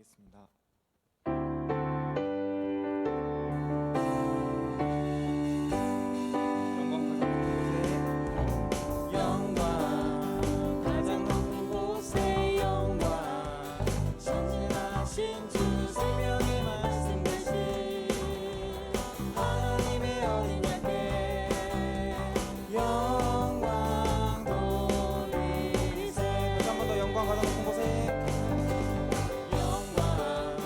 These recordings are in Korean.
드리겠습니다. 영광 가장 높은 곳에 영광 전진하신 주 생명의 말씀 되신 하나님의 어린 양께 영광 돌리세. 다시 한 번 더 영광 가장 높은 곳에 영광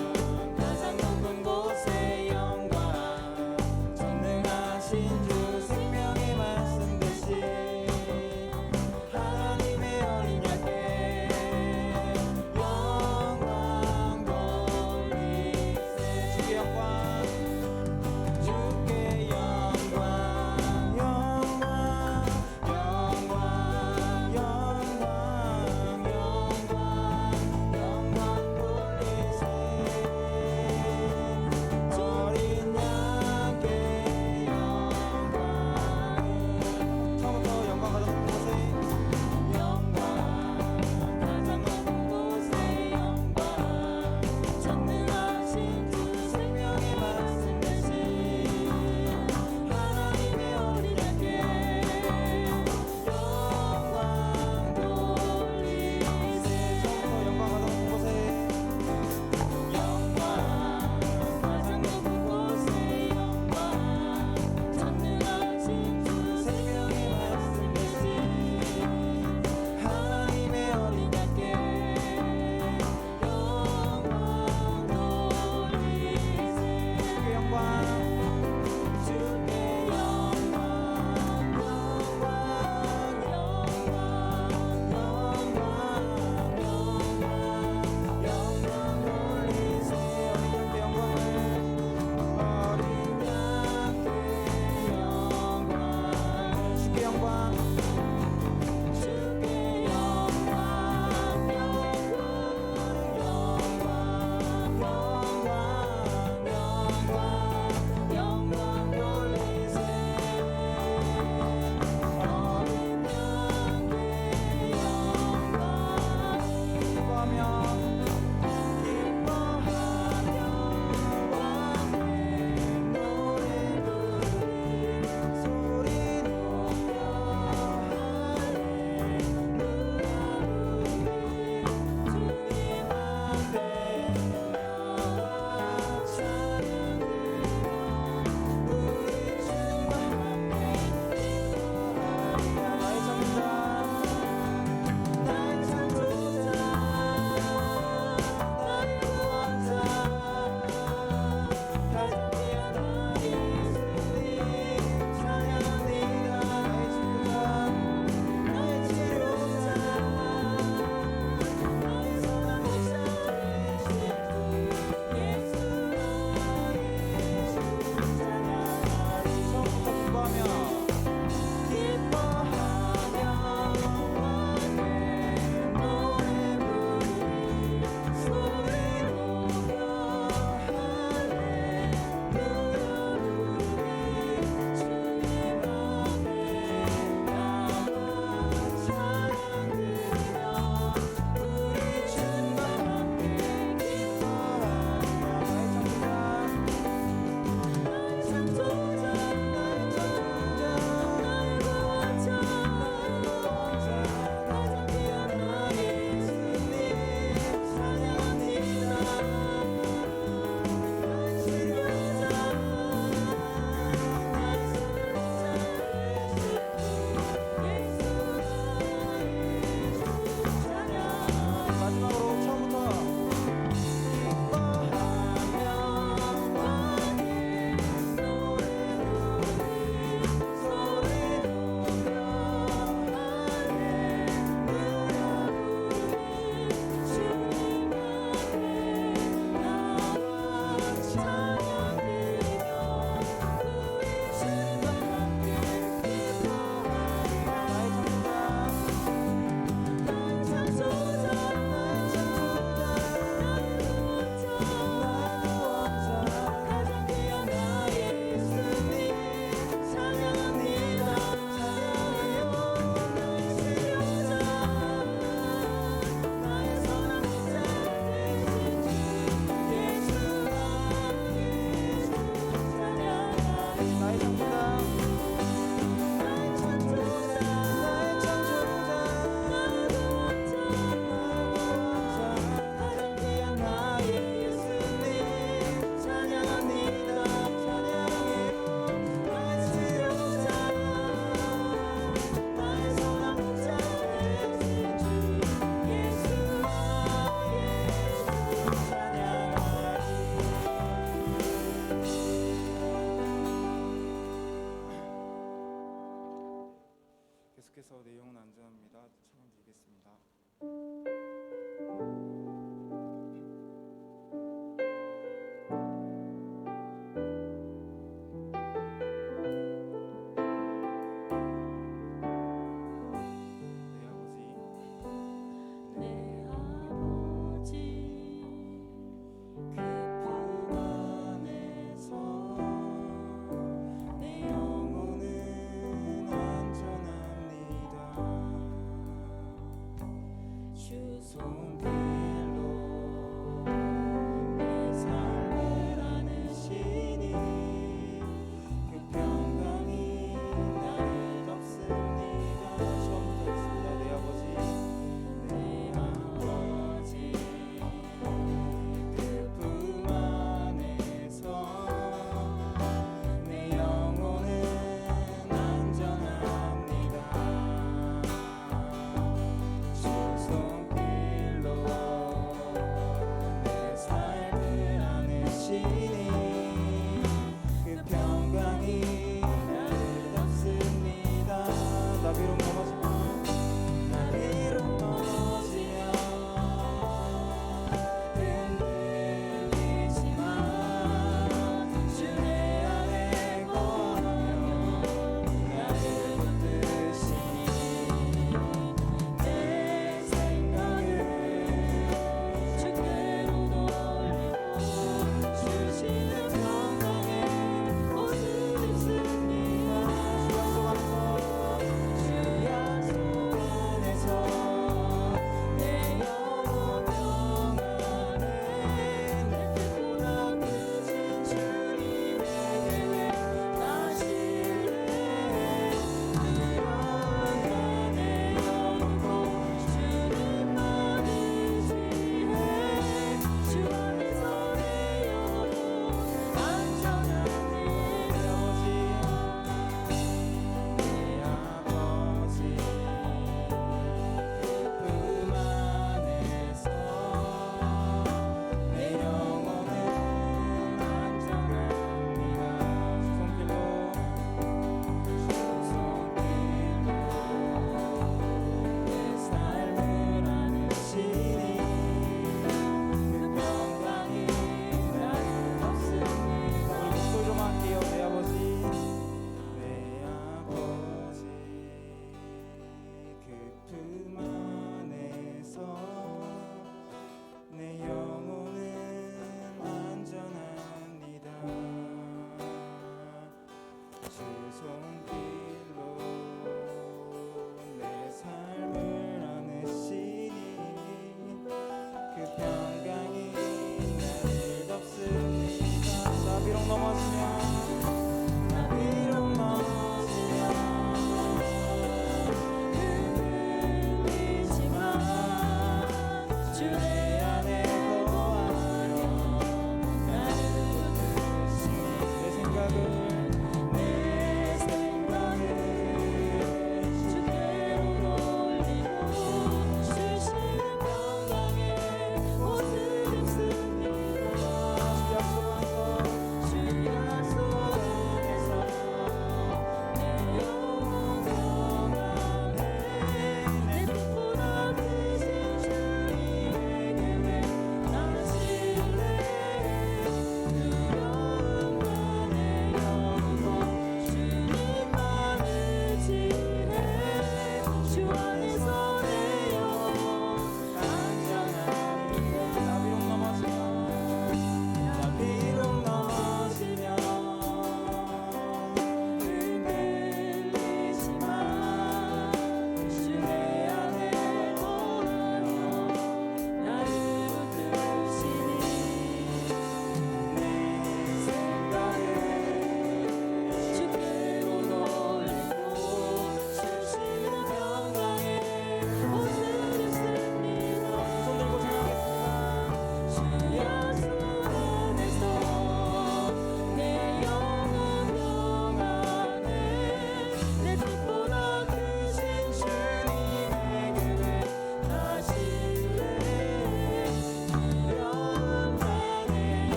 완전합니다. 찬양 드리겠습니다.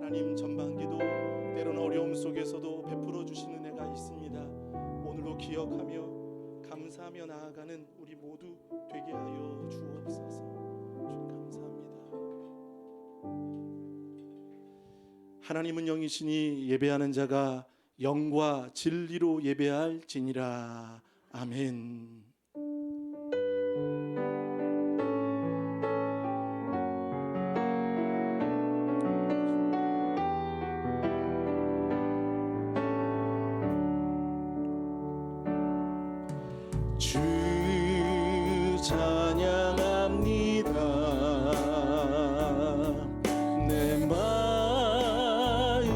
하나님, 전반기도 때로는 어려움 속에서도 베풀어 주시는 은혜가 있습니다. 오늘도 기억하며 감사하며 나아가는 우리 모두 되게 하여 주옵소서. 주님 감사합니다. 하나님은 영이시니 예배하는 자가 영과 진리로 예배할지니라. 아멘. 주 찬양합니다. 내 마음을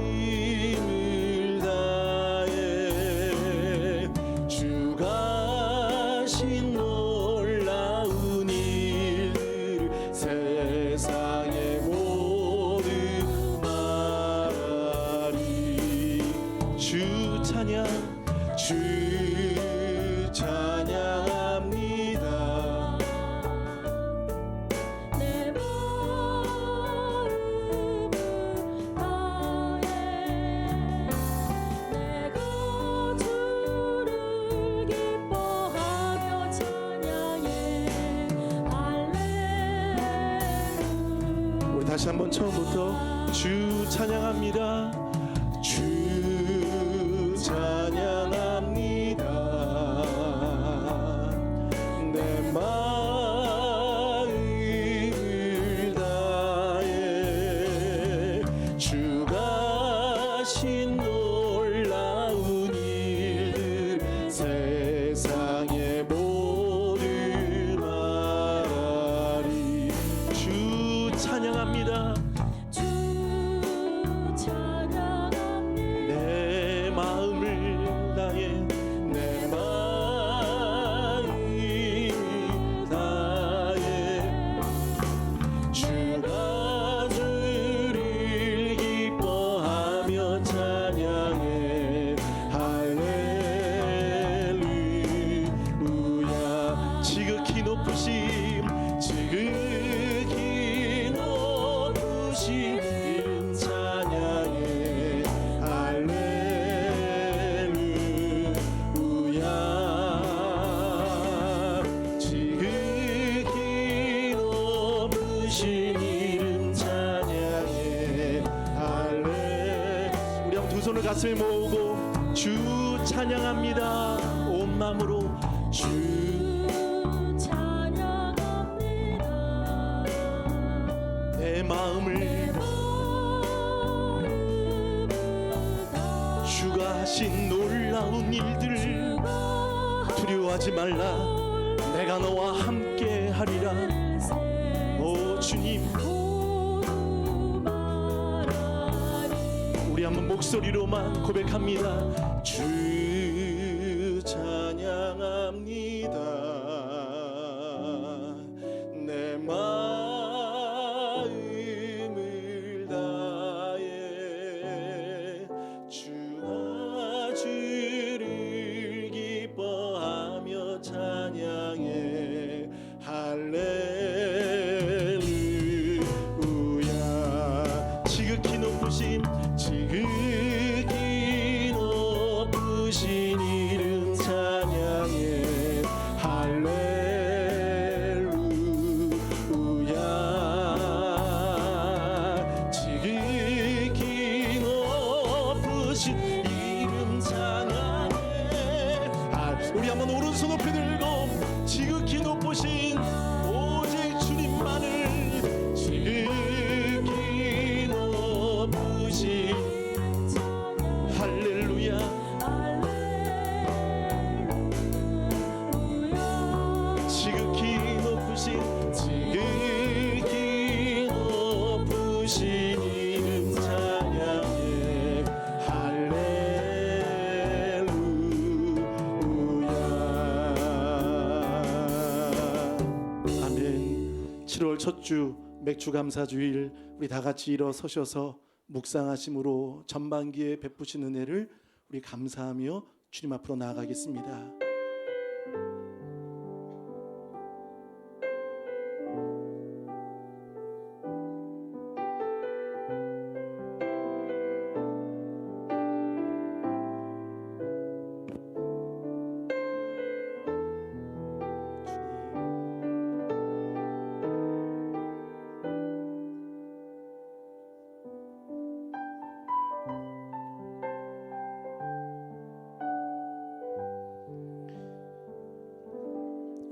다해 주가 하신 놀라운 일들 세상의 모두 말하리. 주 찬양, 주 찬양합니다. 내 마음을 다해 내가 주를 기뻐하며 찬양해. 할렐루야. 우리 다시 한번 처음부터 주 찬양합니다. 주 찬양합니다. 내 마음을 다해 주가 하신 놀라운 일들 세상의 모두 말하리. 주 찬양합니다. 주 찬양합니다. 내 마음을 다해 내 마음을 다해 주가 주를 기뻐하며 찬양해. 할렐루야. 지극히 높으심, 지극히 높으심 이름 찬양해. 할렐루야. 지극히 높으신 이름 찬양해. 할렐루야. 우리 한번 두 손을 가슴에 모으고 주 찬양합니다. 온 마음으로 주 찬양합니다. 내 마음을 주가 하신 놀라운 일들을 두려워하지 말라. 내가 너와 함께 하리라. 오 주님, 우리 한번 목소리로만 고백합니다. 주 찬양합니다. 내 마음을 다해 주가 주를 기뻐하며 찬양해. 할렐루야. 지극히 높으심, 지극히 높으신 이름 찬양해. 할렐루야. 지극히 높으신 이름 찬양해. 우리 한번 오른손 높이 들고 지극히 높으신 오직 주님만을, 지극히 높으신 할렐루야. 지극히 높으신, 지극히 높으신 이름 찬양해. 할렐루야. 아멘. 7월 첫 주 맥주 감사 주일 우리 다 같이 일어서셔서 묵상하심으로 전반기에 베푸신 은혜를 우리 감사하며 주님 앞으로 나아가겠습니다.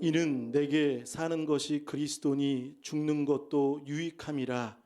이는 내게 사는 것이 그리스도니 죽는 것도 유익함이라.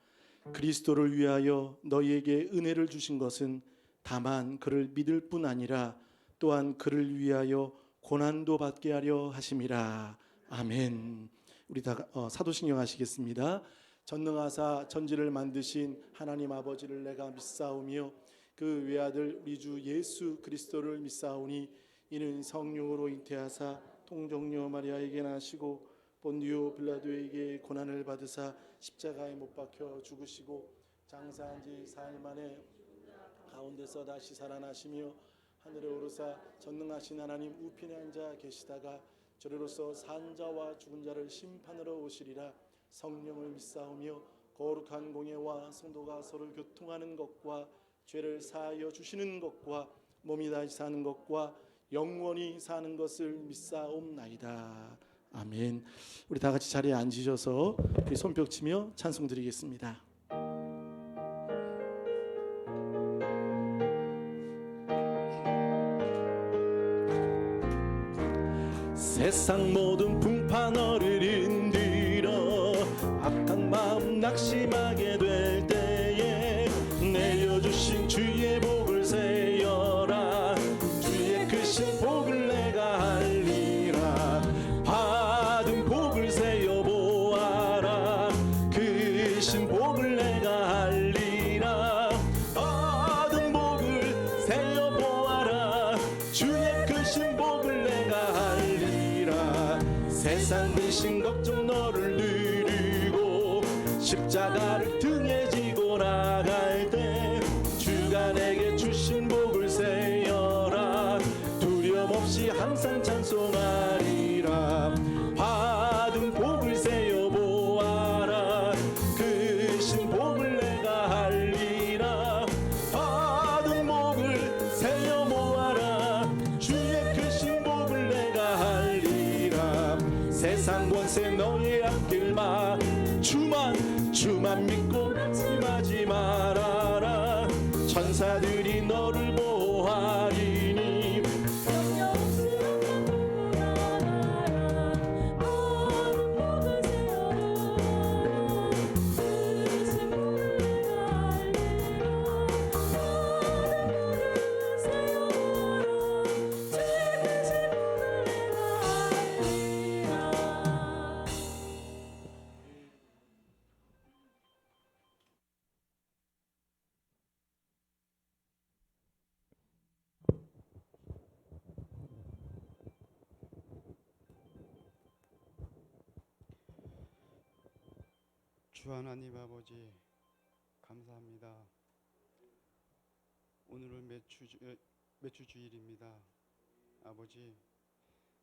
그리스도를 위하여 너희에게 은혜를 주신 것은 다만 그를 믿을 뿐 아니라 또한 그를 위하여 고난도 받게 하려 하심이라. 아멘. 우리 다 사도신경 하시겠습니다. 전능하사 천지를 만드신 하나님 아버지를 내가 믿사오며 그 외아들 우리 주 예수 그리스도를 믿사오니 이는 성령으로 잉태하사 통정녀 마리아에게 나시고 본디오 빌라도에게 고난을 받으사 십자가에 못 박혀 죽으시고 장사한 지 사흘 만에 가운데서 다시 살아나시며 하늘에 오르사 전능하신 하나님 우편에 앉아 계시다가 저리로서 산 자와 죽은 자를 심판하러 오시리라. 성령을 믿사오며 거룩한 공예와 성도가 서로 교통하는 것과 죄를 사하여 주시는 것과 몸이 다시 사는 것과 영원히 사는 것을 믿사옵나이다. 아멘. 우리 다 같이 자리에 앉으셔서 우리 손뼉 치며 찬송 드리겠습니다. 세상 모든 풍파너를 인들어 악한 마음 낙심하게 될 때에 내려주신 주의 복을 세어라. 주의 크신 복을 내가 알리라. 받은 복을 세어 보아라. 크신 복을 내가 알리라. 받은 복을 세어 보아라. 주의 크신 복을 내가 알리라. 세상 근심 걱정 너를 누리고 십자가를 등에 지고 나갈 때 주가 내게 주신 복을 세어라. 두려움 없이 항상 찬송하리라. 받은 복을 세어 보아라. 크신 복을 내가 알리라. 받은 복을 세어 보아라. 주의 크신 복을 내가 알리라. 세상 권세 너의 앞길마 주만 믿고 낙심하지 말아라. 천사들이 너를 보호하리니 성령 없이 항상 복을 알아라. 받은 복을 세어라. 크신 복을 내가 알리라. 받은 복을 세어라. 주의 크신 복을 내가 알리라. 주 하나님 아버지 감사합니다. 오늘은 매주 주일입니다. 아버지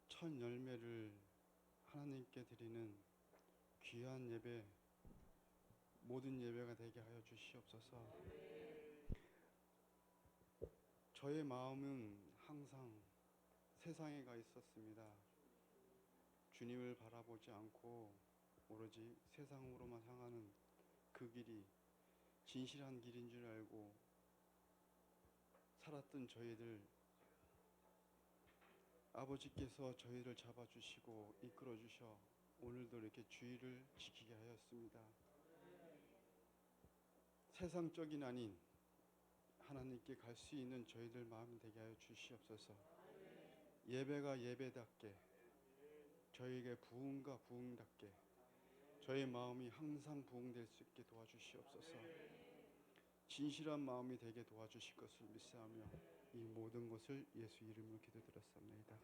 첫 열매를 하나님께 드리는 귀한 예배, 모든 예배가 되게 하여 주시옵소서. 저의 마음은 항상 세상에 가 있었습니다. 주님을 바라보지 않고 오로지 세상으로만 향하는 그 길이 진실한 길인 줄 알고 살았던 저희들, 아버지께서 저희를 잡아주시고 이끌어주셔 오늘도 이렇게 주의를 지키게 하였습니다. 세상적인 아닌 하나님께 갈 수 있는 저희들 마음이 되게 하여 주시옵소서. 예배가 예배답게, 저희에게 부흥과 부흥답게 저의 마음이 항상 부흥될 수 있게 도와주시옵소서. 진실한 마음이 되게 도와주실 것을 믿사오며 이 모든 것을 예수 이름으로 기도드렸습니다.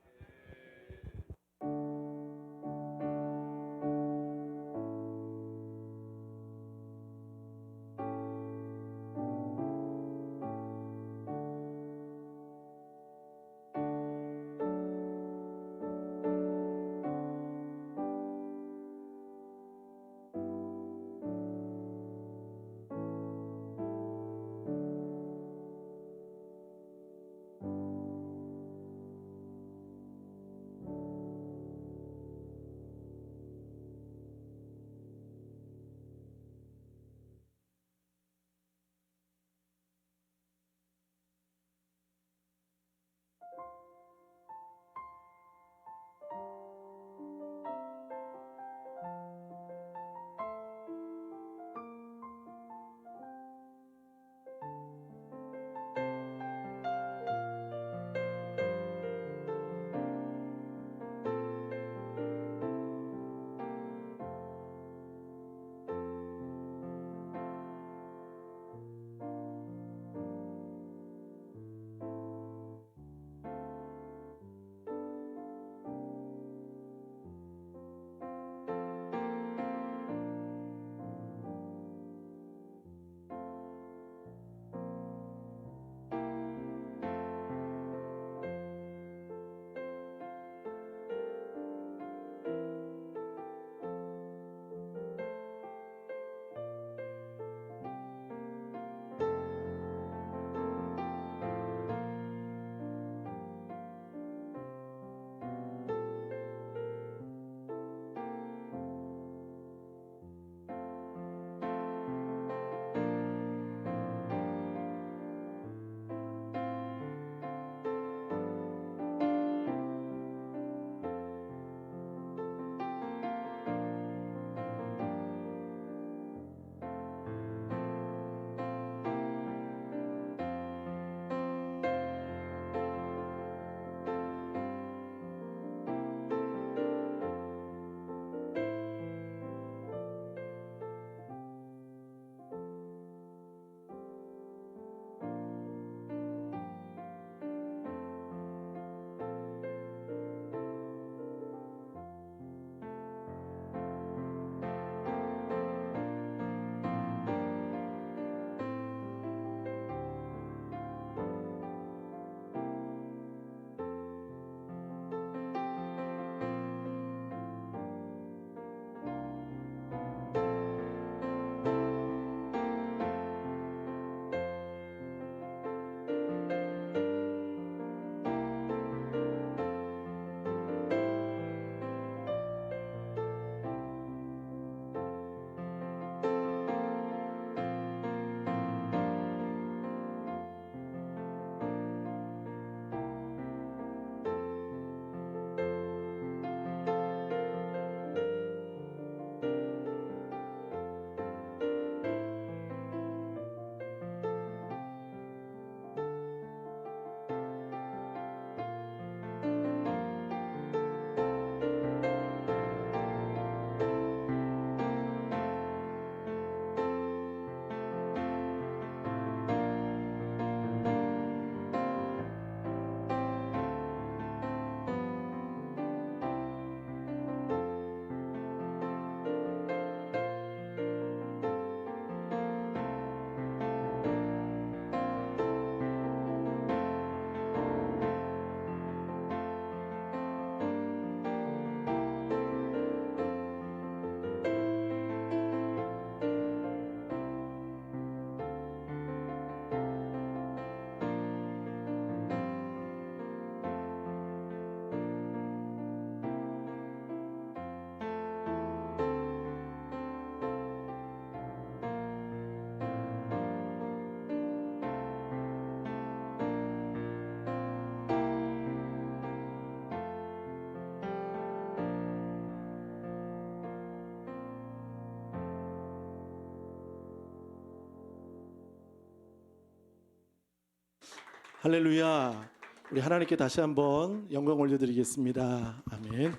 할렐루야. 우리 하나님께 다시 한번 영광 올려드리겠습니다. 아멘.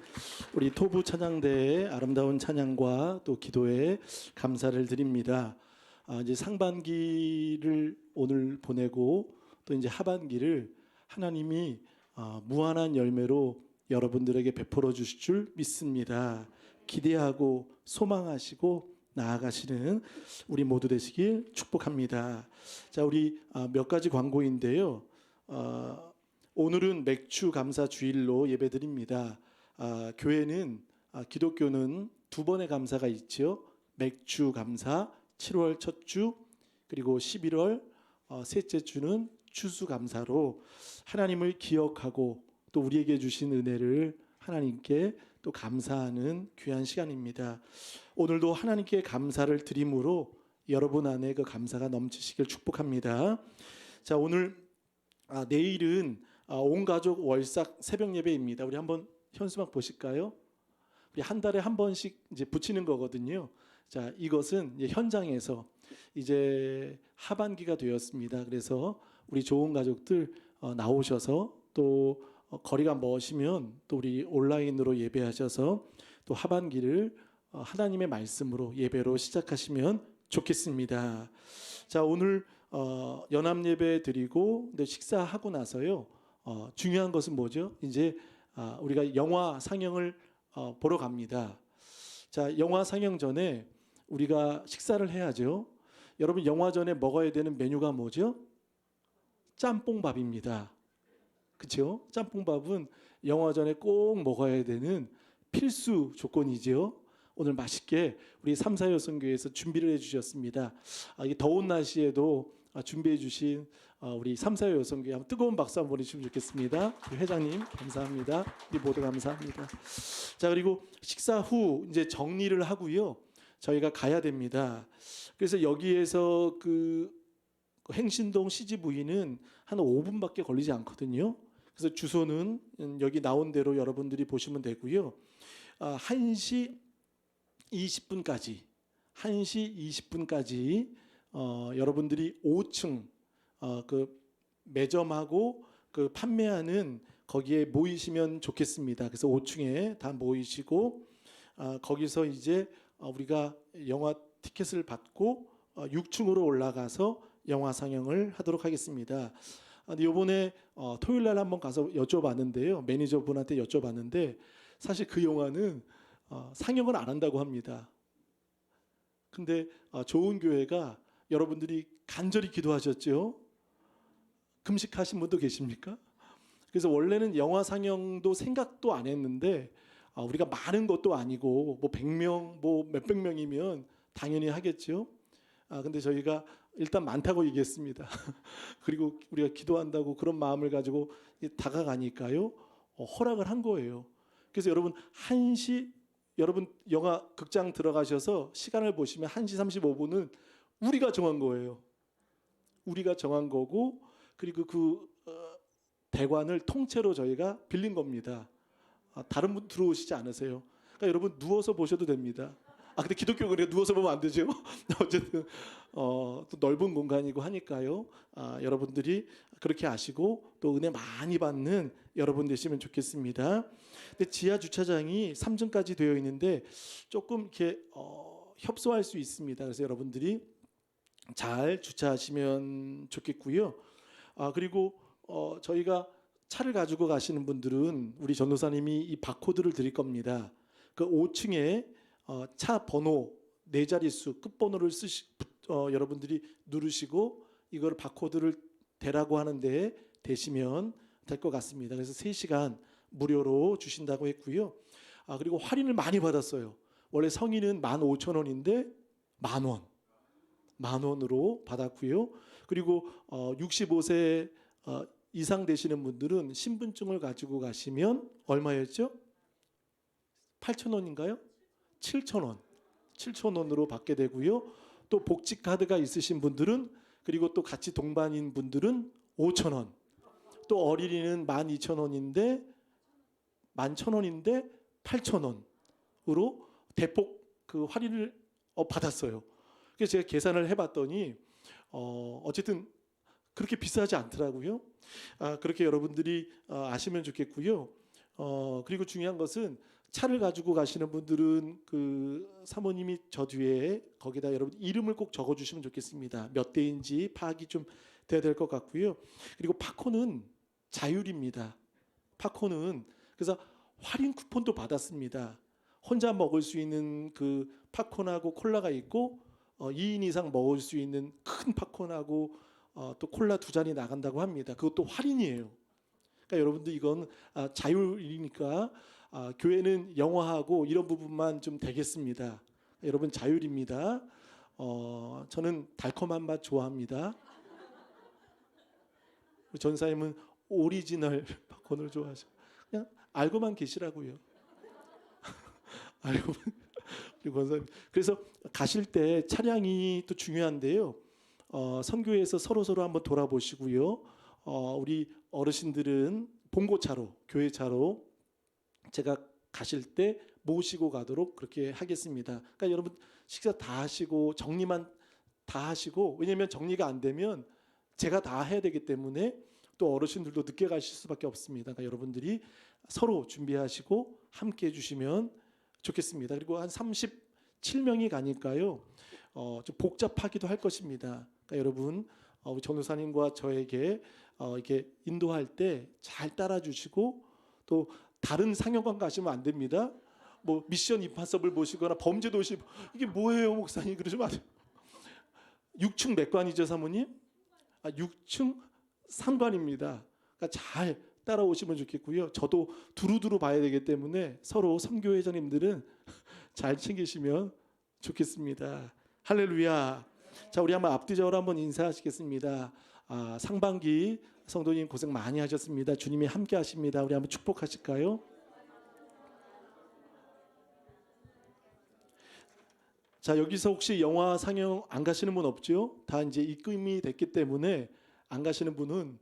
우리 토부 찬양대의 아름다운 찬양과 또 기도에 감사를 드립니다. 이제 상반기를 오늘 보내고 또 이제 하반기를 하나님이 무한한 열매로 여러분들에게 베풀어 주실 줄 믿습니다. 기대하고 소망하시고 나아가시는 우리 모두 되시길 축복합니다. 자, 우리 몇 가지 광고인데요. 오늘은 맥주 감사 주일로 예배드립니다. 교회는 기독교는 두 번의 감사가 있죠. 맥주 감사 7월 첫 주 그리고 11월 셋째 주는 추수 감사로 하나님을 기억하고 또 우리에게 주신 은혜를 하나님께 또 감사하는 귀한 시간입니다. 오늘도 하나님께 감사를 드림으로 여러분 안에 그 감사가 넘치시길 축복합니다. 자, 오늘 내일은 온 가족 월삭 새벽 예배입니다. 우리 한번 현수막 보실까요? 우리 한 달에 한 번씩 이제 붙이는 거거든요. 자, 이것은 이제 현장에서 이제 하반기가 되었습니다. 그래서 우리 좋은 가족들 나오셔서 또 거리가 멀시면 또 우리 온라인으로 예배하셔서 또 하반기를 하나님의 말씀으로 예배로 시작하시면 좋겠습니다. 자, 오늘 연합 예배 드리고 근데 식사하고 나서요. 중요한 것은 뭐죠? 이제 우리가 영화 상영을 보러 갑니다. 자, 영화 상영 전에 우리가 식사를 해야죠. 여러분 영화 전에 먹어야 되는 메뉴가 뭐죠? 짬뽕밥입니다. 그렇죠? 짬뽕밥은 영화 전에 꼭 먹어야 되는 필수 조건이죠. 오늘 맛있게 우리 삼사여성교회에서 준비를 해주셨습니다. 이 더운 날씨에도 준비해 주신 우리 삼사여성교회 한번 뜨거운 박수 한번 보내주시면 좋겠습니다. 회장님 감사합니다. 우리 모두 감사합니다. 자, 그리고 식사 후 이제 정리를 하고요. 저희가 가야 됩니다. 그래서 여기에서 그 행신동 CGV는 한 5분밖에 걸리지 않거든요. 그래서 주소는 여기 나온 대로 여러분들이 보시면 되고요. 1시 20분까지 여러분들이 5층 그 매점하고 그 판매하는 거기에 모이시면 좋겠습니다. 그래서 5층에 다 모이시고 거기서 이제 우리가 영화 티켓을 받고 6층으로 올라가서 영화 상영을 하도록 하겠습니다. 근데 이번에 토요일 날 한번 가서 여쭤봤는데요. 매니저분한테 여쭤봤는데 사실 그 영화는 상영을 안 한다고 합니다. 근데 좋은 교회가 여러분들이 간절히 기도하셨죠. 금식하신 분도 계십니까? 그래서 원래는 영화 상영도 생각도 안 했는데 우리가 많은 것도 아니고 뭐 100명 뭐 몇백 명이면 당연히 하겠죠. 근데 저희가 일단 많다고 얘기했습니다. 그리고 우리가 기도한다고 그런 마음을 가지고 다가가니까요. 허락을 한 거예요. 그래서 여러분 1시 여러분 영화 극장 들어가셔서 시간을 보시면 1시 35분은 우리가 정한 거예요. 우리가 정한 거고 그리고 그 대관을 통째로 저희가 빌린 겁니다. 다른 분 들어오시지 않으세요. 그러니까 여러분 누워서 보셔도 됩니다. 근데 기독교 그래 누워서 보면 안 되죠. 어쨌든 또 넓은 공간이고 하니까요. 여러분들이 그렇게 아시고 또 은혜 많이 받는 여러분 되시면 좋겠습니다. 근데 지하 주차장이 3층까지 되어 있는데 조금 이렇게 협소할 수 있습니다. 그래서 여러분들이 잘 주차하시면 좋겠고요. 그리고 저희가 차를 가지고 가시는 분들은 우리 전도사님이 이 바코드를 드릴 겁니다. 그 5층에 차 번호 4자릿수 끝번호를 여러분들이 누르시고 이걸 바코드를 대라고 하는데 대시면 될 것 같습니다. 그래서 3시간 무료로 주신다고 했고요. 그리고 할인을 많이 받았어요. 원래 성인은 15,000원인데 만 원으로 받았고요. 그리고 65세 이상 되시는 분들은 신분증을 가지고 가시면 얼마였죠? 8,000원인가요? 7,000원으로 받게 되고요. 또 복지 카드가 있으신 분들은 그리고 또 같이 동반인 분들은 5,000원. 또 어린이는 12,000원인데 11,000원인데 8,000원으로 대폭 그 할인을 받았어요. 그래서 제가 계산을 해봤더니 어쨌든 그렇게 비싸지 않더라고요. 그렇게 여러분들이 아시면 좋겠고요. 그리고 중요한 것은 차를 가지고 가시는 분들은 그 사모님이 저 뒤에 거기다 여러분 이름을 꼭 적어주시면 좋겠습니다. 몇 대인지 파악이 좀 돼야 될 것 같고요. 그리고 팝콘은 자율입니다. 팝콘은 그래서 할인 쿠폰도 받았습니다. 혼자 먹을 수 있는 그 팝콘하고 콜라가 있고 2인 이상 먹을 수 있는 큰 팝콘하고 또 콜라 2잔이 나간다고 합니다. 그것도 할인이에요. 그러니까 여러분들 이건 자율이니까 교회는 영어하고 이런 부분만 좀 되겠습니다. 여러분 자율입니다. 저는 달콤한 맛 좋아합니다. 전사님은 오리지널 팝콘을 좋아하셔. 그냥 알고만 계시라고요. 알고만. 그리고 권사님. 그래서 가실 때 차량이 또 중요한데요. 선교회에서 서로 한번 돌아보시고요. 우리 어르신들은 봉고차로, 교회차로 제가 가실 때 모시고 가도록 그렇게 하겠습니다. 그러니까 여러분 식사 다 하시고 정리만 다 하시고, 왜냐하면 정리가 안 되면 제가 다 해야 되기 때문에 또 어르신들도 늦게 가실 수밖에 없습니다. 그러니까 여러분들이 서로 준비하시고 함께 해주시면 좋겠습니다. 그리고 한 37명이 가니까요, 좀 복잡하기도 할 것입니다. 그러니까 여러분 우리 전도사님과 저에게 이렇게 인도할 때 잘 따라주시고, 또 다른 상영관 가시면 안 됩니다. 뭐 미션 임파서블 보시거나 범죄도시 이게 뭐예요 목사님 그러시면 안 돼요. 6층 몇 관이죠 사모님? 6층 3관입니다. 그러니까 잘 따라오시면 좋겠고요. 저도 두루두루 봐야 되기 때문에 서로 선교회장님들은 잘 챙기시면 좋겠습니다. 할렐루야. 자, 우리 한번 앞뒤적으로 한번 인사하시겠습니다. 상반기 성도님 고생 많이 하셨습니다. 주님이 함께 하십니다. 우리 한번 축복하실까요? 자, 여기서 혹시 영화 상영 안 가시는 분 없죠? 다 이제 입금이 됐기 때문에 안 가시는 분은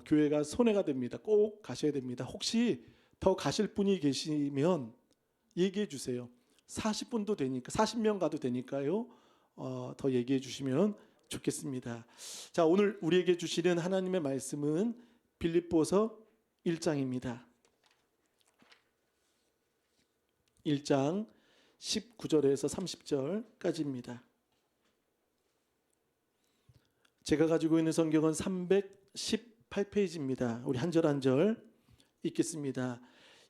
교회가 손해가 됩니다. 꼭 가셔야 됩니다. 혹시 더 가실 분이 계시면 얘기해 주세요. 40분도 되니까 40명 가도 되니까요. 더 얘기해 주시면 좋겠습니다. 자, 오늘 우리에게 주시는 하나님의 말씀은 빌립보서 1장입니다. 1장 19절에서 30절까지입니다. 제가 가지고 있는 성경은 318페이지입니다. 우리 한 절 한 절 읽겠습니다.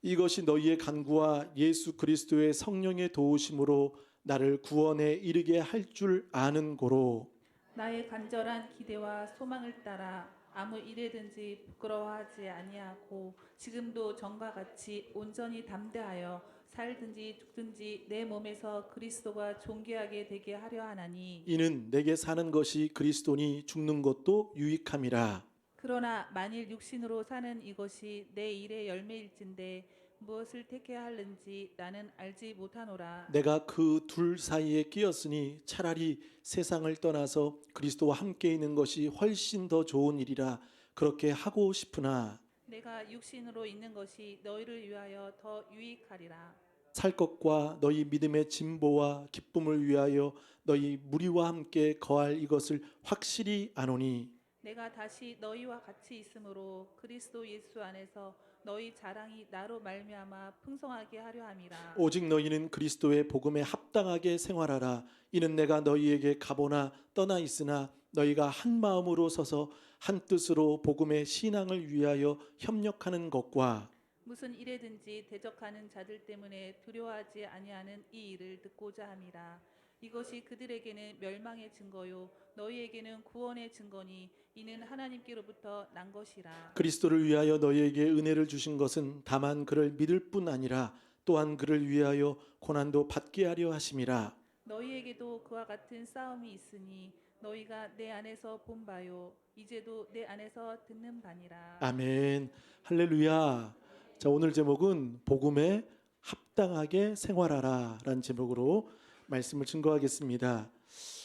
이것이 너희의 간구와 예수 그리스도의 성령의 도우심으로 나를 구원에 이르게 할 줄 아는 고로 나의 간절한 기대와 소망을 따라 아무 일에든지 부끄러워하지 아니하고 지금도 전과 같이 온전히 담대하여 살든지 죽든지 내 몸에서 그리스도가 존귀하게 되게 하려 하나니 이는 내게 사는 것이 그리스도니 죽는 것도 유익함이라. 그러나 만일 육신으로 사는 이것이 내 일의 열매일진데 무엇을 택해야 하는지 나는 알지 못하노라. 내가 그 둘 사이에 끼었으니 차라리 세상을 떠나서 그리스도와 함께 있는 것이 훨씬 더 좋은 일이라 그렇게 하고 싶으나 내가 육신으로 있는 것이 너희를 위하여 더 유익하리라. 살 것과 너희 믿음의 진보와 기쁨을 위하여 너희 무리와 함께 거할 이것을 확실히 아노니 내가 다시 너희와 같이 있으므로 그리스도 예수 안에서 너희 자랑이 나로 말미암아 풍성하게 하려 함이라. 오직 너희는 그리스도의 복음에 합당하게 생활하라. 이는 내가 너희에게 가보나 떠나 있으나 너희가 한 마음으로 서서 한 뜻으로 복음의 신앙을 위하여 협력하는 것과 무슨 일에든지 대적하는 자들 때문에 두려워하지 아니하는 이 일을 듣고자 함이라. 이것이 그들에게는 멸망의 증거요 너희에게는 구원의 증거니 이는 하나님께로부터 난 것이라. 그리스도를 위하여 너희에게 은혜를 주신 것은 다만 그를 믿을 뿐 아니라 또한 그를 위하여 고난도 받게 하려 하심이라. 너희에게도 그와 같은 싸움이 있으니 너희가 내 안에서 본 바요 이제도 내 안에서 듣는 바니라. 아멘. 할렐루야. 자, 오늘 제목은 복음에 합당하게 생활하라라는 제목으로 말씀을 증거하겠습니다.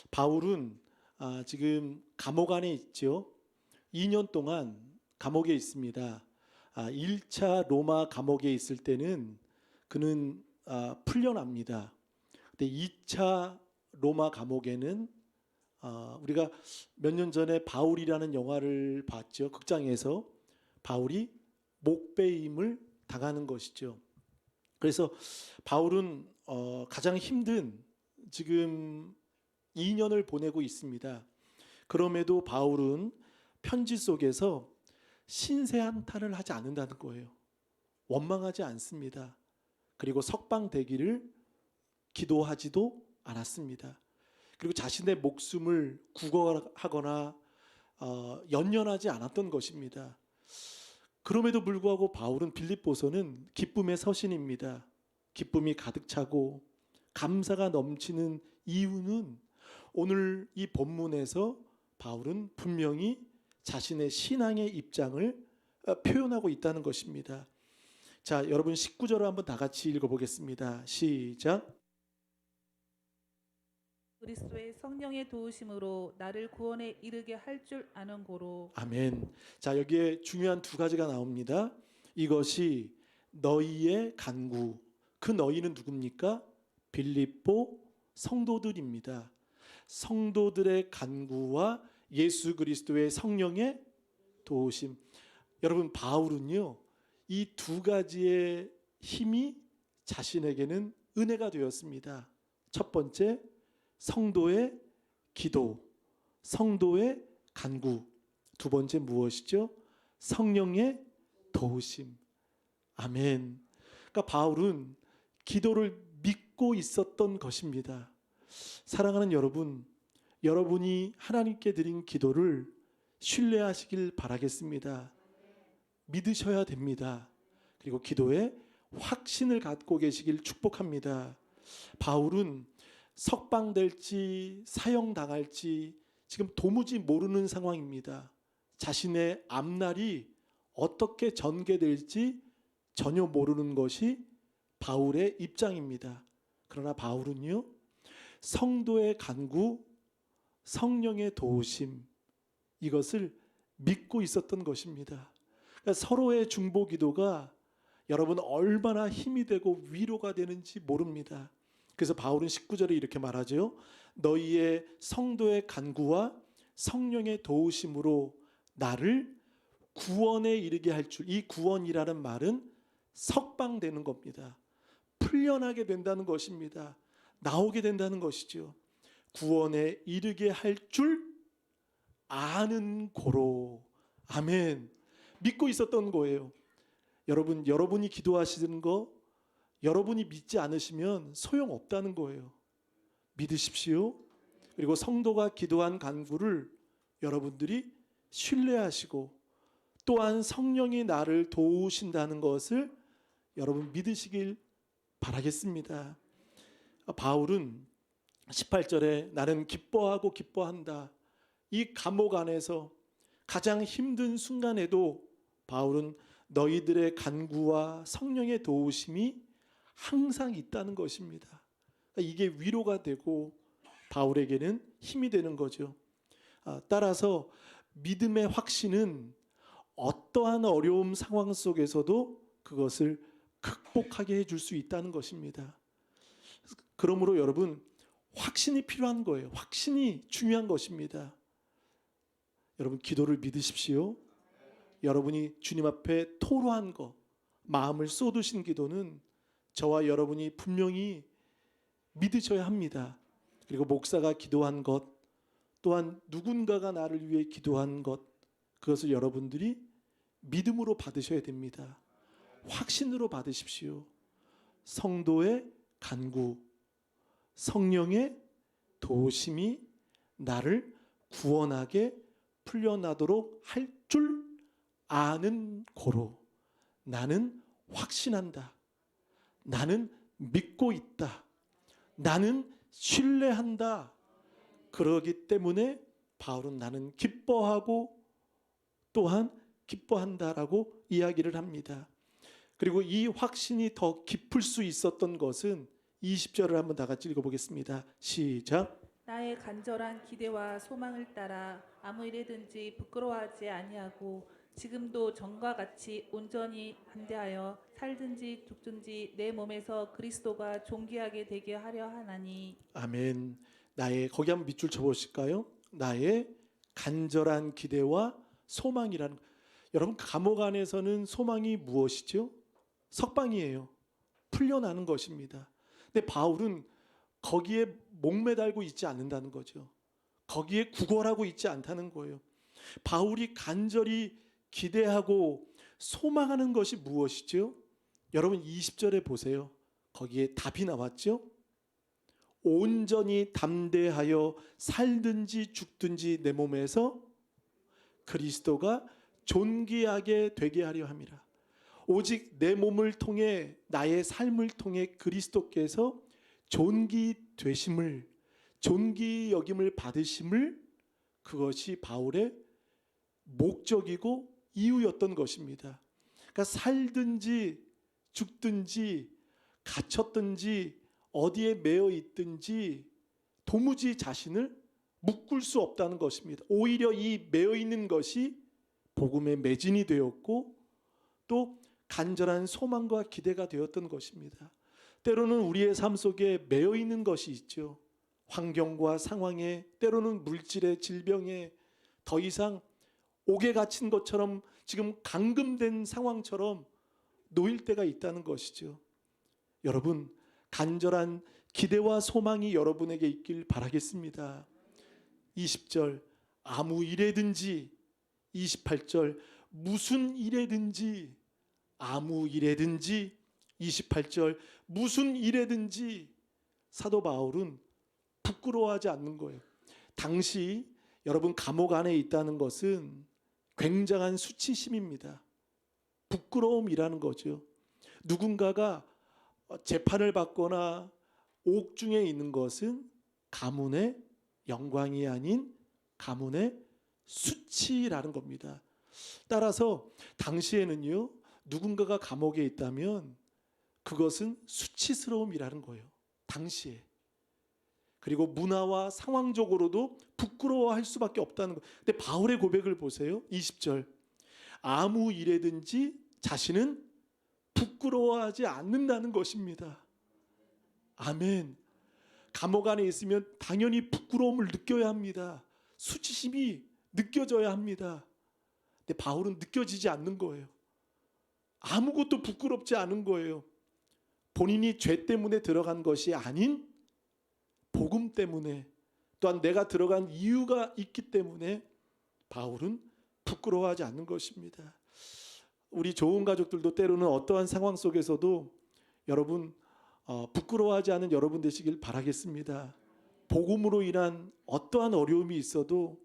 바울은 지금 감옥 안에 있죠. 2년 동안 감옥에 있습니다. 1차 로마 감옥에 있을 때는 그는 풀려납니다. 근데 2차 로마 감옥에는 우리가 몇 년 전에 바울이라는 영화를 봤죠. 극장에서 바울이 목베임을 당하는 것이죠. 그래서 바울은 가장 힘든 지금 2년을 보내고 있습니다. 그럼에도 바울은 편지 속에서 신세 한탄을 하지 않는다는 거예요. 원망하지 않습니다. 그리고 석방되기를 기도하지도 않았습니다. 그리고 자신의 목숨을 구걸하거나 연연하지 않았던 것입니다. 그럼에도 불구하고 바울은 빌립보서는 기쁨의 서신입니다. 기쁨이 가득 차고 감사가 넘치는 이유는 오늘 이 본문에서 바울은 분명히 자신의 신앙의 입장을 표현하고 있다는 것입니다. 자, 여러분 19절을 한번 다 같이 읽어보겠습니다. 시작. 그리스도의 성령의 도우심으로 나를 구원에 이르게 할 줄 아는 고로. 아멘. 자, 여기에 중요한 두 가지가 나옵니다. 이것이 너희의 간구. 그 너희는 누굽니까? 빌립보 성도들입니다. 성도들의 간구와 예수 그리스도의 성령의 도우심. 여러분, 바울은요, 이 두 가지의 힘이 자신에게는 은혜가 되었습니다. 첫 번째, 성도의 기도, 성도의 간구. 두 번째 무엇이죠? 성령의 도우심. 아멘. 그러니까 바울은 기도를 믿고 있었던 것입니다. 사랑하는 여러분, 여러분이 하나님께 드린 기도를 신뢰하시길 바라겠습니다. 믿으셔야 됩니다. 그리고 기도에 확신을 갖고 계시길 축복합니다. 바울은 석방될지 사형당할지 지금 도무지 모르는 상황입니다. 자신의 앞날이 어떻게 전개될지 전혀 모르는 것이 바울의 입장입니다. 그러나 바울은요, 성도의 간구, 성령의 도우심, 이것을 믿고 있었던 것입니다. 그러니까 서로의 중보 기도가 여러분 얼마나 힘이 되고 위로가 되는지 모릅니다. 그래서 바울은 19절에 이렇게 말하죠. 너희의 성도의 간구와 성령의 도우심으로 나를 구원에 이르게 할 줄. 이 구원이라는 말은 석방되는 겁니다. 풀려나게 된다는 것입니다. 나오게 된다는 것이죠. 구원에 이르게 할 줄 아는 고로. 아멘. 믿고 있었던 거예요. 여러분, 여러분이 기도하시는 거 여러분이 믿지 않으시면 소용없다는 거예요. 믿으십시오. 그리고 성도가 기도한 간구를 여러분들이 신뢰하시고 또한 성령이 나를 도우신다는 것을 여러분 믿으시길 바라겠습니다. 바울은 18절에 나는 기뻐하고 기뻐한다. 이 감옥 안에서 가장 힘든 순간에도 바울은 너희들의 간구와 성령의 도우심이 항상 있다는 것입니다. 이게 위로가 되고 바울에게는 힘이 되는 거죠. 따라서 믿음의 확신은 어떠한 어려움 상황 속에서도 그것을 극복하게 해줄 수 있다는 것입니다. 그러므로 여러분, 확신이 필요한 거예요. 확신이 중요한 것입니다. 여러분, 기도를 믿으십시오. 여러분이 주님 앞에 토로한 거, 마음을 쏟으신 기도는 저와 여러분이 분명히 믿으셔야 합니다. 그리고 목사가 기도한 것, 또한 누군가가 나를 위해 기도한 것, 그것을 여러분들이 믿음으로 받으셔야 됩니다. 확신으로 받으십시오. 성도의 간구, 성령의 도우심이 나를 구원하게 풀려나도록 할 줄 아는 고로 나는 확신한다. 나는 믿고 있다. 나는 신뢰한다. 그러기 때문에 바울은 나는 기뻐하고 또한 기뻐한다라고 이야기를 합니다. 그리고 이 확신이 더 깊을 수 있었던 것은 20절을 한번 다 같이 읽어보겠습니다. 시작. 나의 간절한 기대와 소망을 따라 아무 일에든지 부끄러워하지 아니하고 지금도 전과 같이 온전히 담대하여 살든지 죽든지 내 몸에서 그리스도가 존귀하게 되게 하려 하나니. 아멘. 거기 한번 밑줄 쳐보실까요? 나의 간절한 기대와 소망이라는 여러분 감옥 안에서는 소망이 무엇이죠? 석방이에요. 풀려나는 것입니다. 근데 바울은 거기에 목매달고 있지 않는다는 거죠. 거기에 구걸하고 있지 않다는 거예요. 바울이 간절히 기대하고 소망하는 것이 무엇이죠? 여러분 20절에 보세요. 거기에 답이 나왔죠? 온전히 담대하여 살든지 죽든지 내 몸에서 그리스도가 존귀하게 되게 하려 함이라. 오직 내 몸을 통해 나의 삶을 통해 그리스도께서 존귀되심을 존귀 여김을 받으심을 그것이 바울의 목적이고 이유였던 것입니다. 그러니까 살든지 죽든지 갇혔든지 어디에 매여 있든지 도무지 자신을 묶을 수 없다는 것입니다. 오히려 이 매여 있는 것이 복음의 매진이 되었고 또 간절한 소망과 기대가 되었던 것입니다. 때로는 우리의 삶 속에 매여 있는 것이 있죠. 환경과 상황에, 때로는 물질의 질병에 더 이상 옥에 갇힌 것처럼 지금 감금된 상황처럼 놓일 때가 있다는 것이죠. 여러분, 간절한 기대와 소망이 여러분에게 있길 바라겠습니다. 20절 아무 일에든지, 28절 무슨 일에든지, 아무 일에든지, 28절 무슨 일에든지. 사도 바울은 부끄러워하지 않는 거예요. 당시 여러분 감옥 안에 있다는 것은 굉장한 수치심입니다. 부끄러움이라는 거죠. 누군가가 재판을 받거나 옥중에 있는 것은 가문의 영광이 아닌 가문의 수치라는 겁니다. 따라서 당시에는요, 누군가가 감옥에 있다면 그것은 수치스러움이라는 거예요. 당시에. 그리고 문화와 상황적으로도 부끄러워할 수밖에 없다는 것. 근데 바울의 고백을 보세요. 20절. 아무 일에든지 자신은 부끄러워하지 않는다는 것입니다. 아멘. 감옥 안에 있으면 당연히 부끄러움을 느껴야 합니다. 수치심이 느껴져야 합니다. 근데 바울은 느껴지지 않는 거예요. 아무것도 부끄럽지 않은 거예요. 본인이 죄 때문에 들어간 것이 아닌 복음 때문에, 또한 내가 들어간 이유가 있기 때문에 바울은 부끄러워하지 않는 것입니다. 우리 좋은 가족들도 때로는 어떠한 상황 속에서도 여러분 부끄러워하지 않은 여러분 되시길 바라겠습니다. 복음으로 인한 어떠한 어려움이 있어도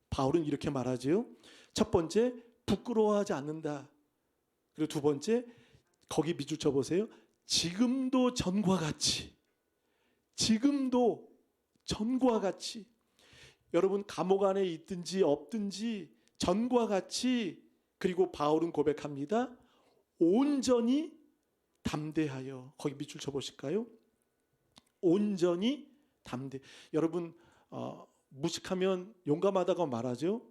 바울은 이렇게 말하지요. 첫 번째, 부끄러워하지 않는다. 그리고 두 번째, 거기 밑줄 쳐보세요. 지금도 전과 같이, 지금도 전과 같이. 여러분 감옥 안에 있든지 없든지 전과 같이. 그리고 바울은 고백합니다. 온전히 담대하여. 거기 밑줄 쳐보실까요? 온전히 담대. 여러분 무식하면 용감하다고 말하죠.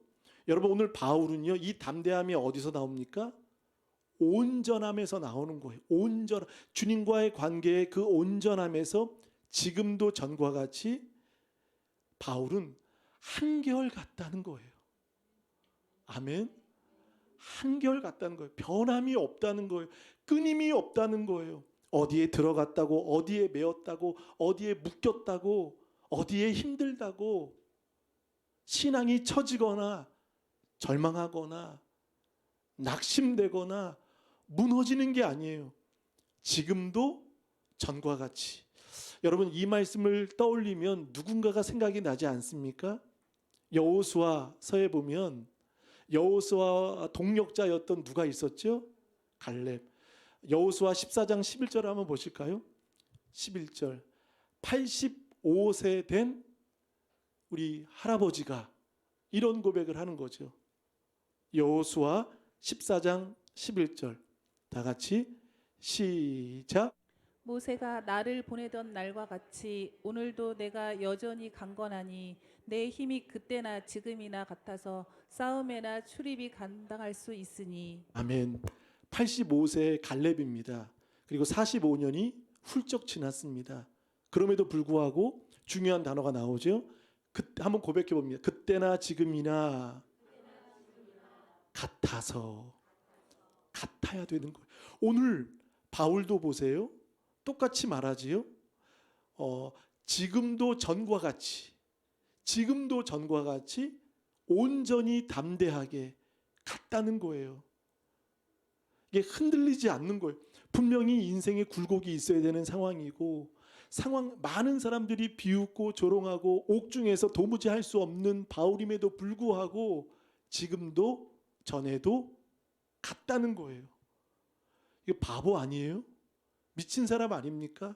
여러분 오늘 바울은요, 이 담대함이 어디서 나옵니까? 온전함에서 나오는 거예요. 온전, 주님과의 관계의 그 온전함에서 지금도 전과 같이 바울은 한결 같다는 거예요. 아멘. 한결 같다는 거예요. 변함이 없다는 거예요. 끊임이 없다는 거예요. 어디에 들어갔다고, 어디에 매었다고, 어디에 묶였다고, 어디에 힘들다고 신앙이 처지거나 절망하거나 낙심되거나 무너지는 게 아니에요. 지금도 전과 같이. 여러분 이 말씀을 떠올리면 누군가가 생각이 나지 않습니까? 여호수아서에 보면 여호수아 동력자였던 누가 있었죠? 갈렙. 여호수아 14장 11절 한번 보실까요? 11절. 85세 된 우리 할아버지가 이런 고백을 하는 거죠. 여호수아 14장 11절. 다 같이 시작. 모세가 나를 보내던 날과 같이 오늘도 내가 여전히 강건하니 내 힘이 그때나 지금이나 같아서 싸움에나 출입이 감당할 수 있으니. 아멘. 85세 갈렙입니다. 그리고 45년이 훌쩍 지났습니다. 그럼에도 불구하고 중요한 단어가 나오죠. 한번 고백해 봅니다. 그때나 지금이나 같아서, 같아야 되는 거예요. 오늘 바울도 보세요. 똑같이 말하지요. 지금도 전과 같이 온전히 담대하게 같다는 거예요. 이게 흔들리지 않는 거예요. 분명히 인생에 굴곡이 있어야 되는 상황이고, 많은 사람들이 비웃고 조롱하고 옥중에서 도무지 할 수 없는 바울임에도 불구하고 지금도 전에도 같다는 거예요. 이게 바보 아니에요? 미친 사람 아닙니까?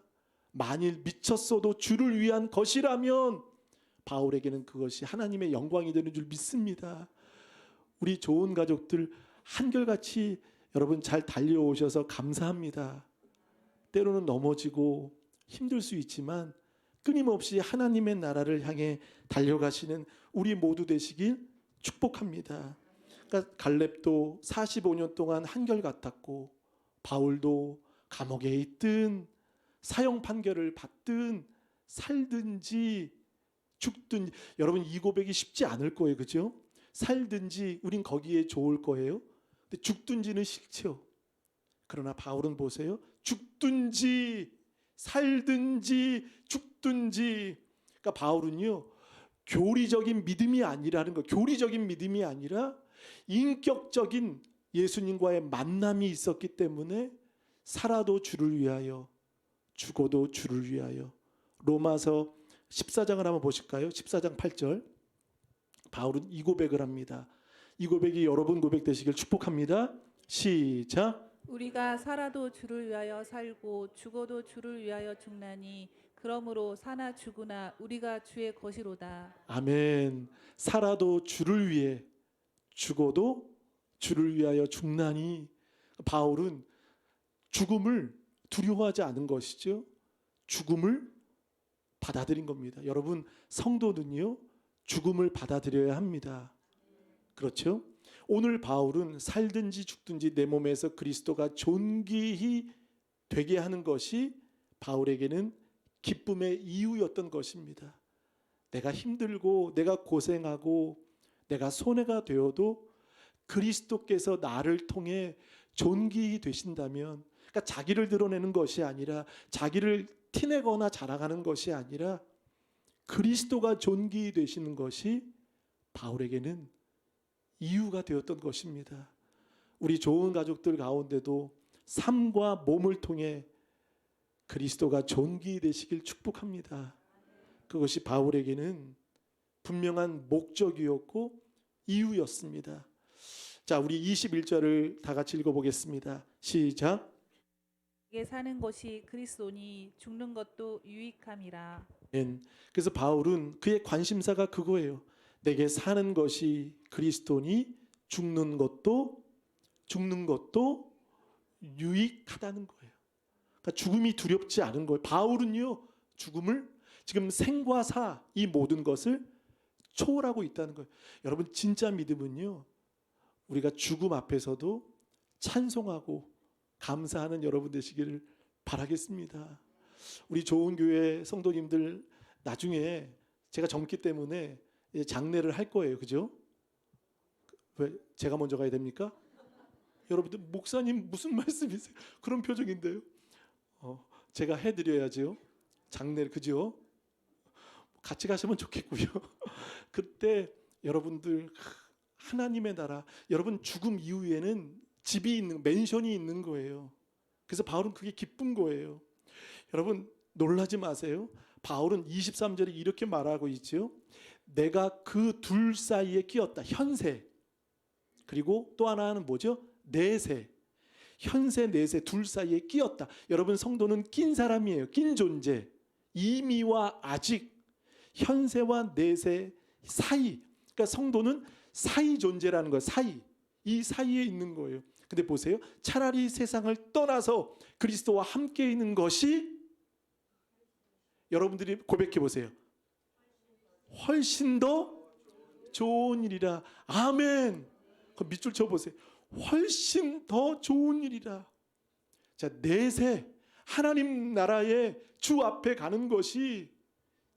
만일 미쳤어도 주를 위한 것이라면 바울에게는 그것이 하나님의 영광이 되는 줄 믿습니다. 우리 좋은 가족들 한결같이 여러분 잘 달려오셔서 감사합니다. 때로는 넘어지고 힘들 수 있지만 끊임없이 하나님의 나라를 향해 달려가시는 우리 모두 되시길 축복합니다. 그러니까 갈렙도 45년 동안 한결같았고, 바울도 감옥에 있든 사형 판결을 받든 살든지 죽든지, 여러분 이 고백이 쉽지 않을 거예요. 그죠? 살든지 우린 거기에 좋을 거예요. 근데 죽든지는 싫죠. 그러나 바울은 보세요. 죽든지 살든지 죽든지. 그러니까 바울은요, 교리적인 믿음이 아니라는 거. 교리적인 믿음이 아니라 인격적인 예수님과의 만남이 있었기 때문에 살아도 주를 위하여, 죽어도 주를 위하여. 로마서 14장을 한번 보실까요? 14장 8절. 바울은 이 고백을 합니다. 이 고백이 여러분 고백 되시길 축복합니다. 시작. 우리가 살아도 주를 위하여 살고 죽어도 주를 위하여 죽나니 그러므로 사나 죽으나 우리가 주의 것이로다. 아멘. 살아도 주를 위해, 죽어도 주를 위하여 죽나니. 바울은 죽음을 두려워하지 않은 것이죠. 죽음을 받아들인 겁니다. 여러분, 성도는요, 죽음을 받아들여야 합니다. 그렇죠? 오늘 바울은 살든지 죽든지 내 몸에서 그리스도가 존귀히 되게 하는 것이 바울에게는 기쁨의 이유였던 것입니다. 내가 힘들고 내가 고생하고 내가 손해가 되어도 그리스도께서 나를 통해 존귀히 되신다면, 그러니까 자기를 드러내는 것이 아니라, 자기를 티내거나 자랑하는 것이 아니라 그리스도가 존귀히 되시는 것이 바울에게는 이유가 되었던 것입니다. 우리 좋은 가족들 가운데도 삶과 몸을 통해 그리스도가 존귀히 되시길 축복합니다. 그것이 바울에게는 분명한 목적이었고 이유였습니다. 자, 우리 21절을 다 같이 읽어보겠습니다. 시작. 내게 사는 것이 그리스도니 죽는 것도 유익함이라. 그래서 바울은 그의 관심사가 그거예요. 내게 사는 것이 그리스도니 죽는 것도 유익하다는 거예요. 그러니까 죽음이 두렵지 않은 거예요. 바울은요, 죽음을 지금 생과 사, 이 모든 것을 초월하고 있다는 거예요. 여러분, 진짜 믿음은요, 우리가 죽음 앞에서도 찬송하고 감사하는 여러분 되시기를 바라겠습니다. 우리 좋은 교회 성도님들, 나중에 제가 젊기 때문에 장례를 할 거예요. 그죠? 왜 제가 먼저 가야 됩니까? 여러분들, 목사님 무슨 말씀이세요? 그런 표정인데요. 제가 해드려야죠. 장례를, 그죠? 같이 가시면 좋겠고요. 그때 여러분들, 하나님의 나라, 여러분 죽음 이후에는 집이 있는, 맨션이 있는 거예요. 그래서 바울은 그게 기쁜 거예요. 여러분 놀라지 마세요. 바울은 23절에 이렇게 말하고 있죠. 내가 그 둘 사이에 끼었다. 현세. 그리고 또 하나는 뭐죠? 내세. 현세, 내세 둘 사이에 끼었다. 여러분, 성도는 낀 사람이에요. 낀 존재. 이미와 아직, 현세와 내세 사이. 그러니까 성도는 사이 존재라는 거예요. 사이. 이 사이에 있는 거예요. 근데 보세요. 차라리 세상을 떠나서 그리스도와 함께 있는 것이, 여러분들이 고백해 보세요. 훨씬 더 좋은 일이라. 아멘. 그럼 밑줄 쳐보세요. 훨씬 더 좋은 일이라. 자, 내세, 하나님 나라의 주 앞에 가는 것이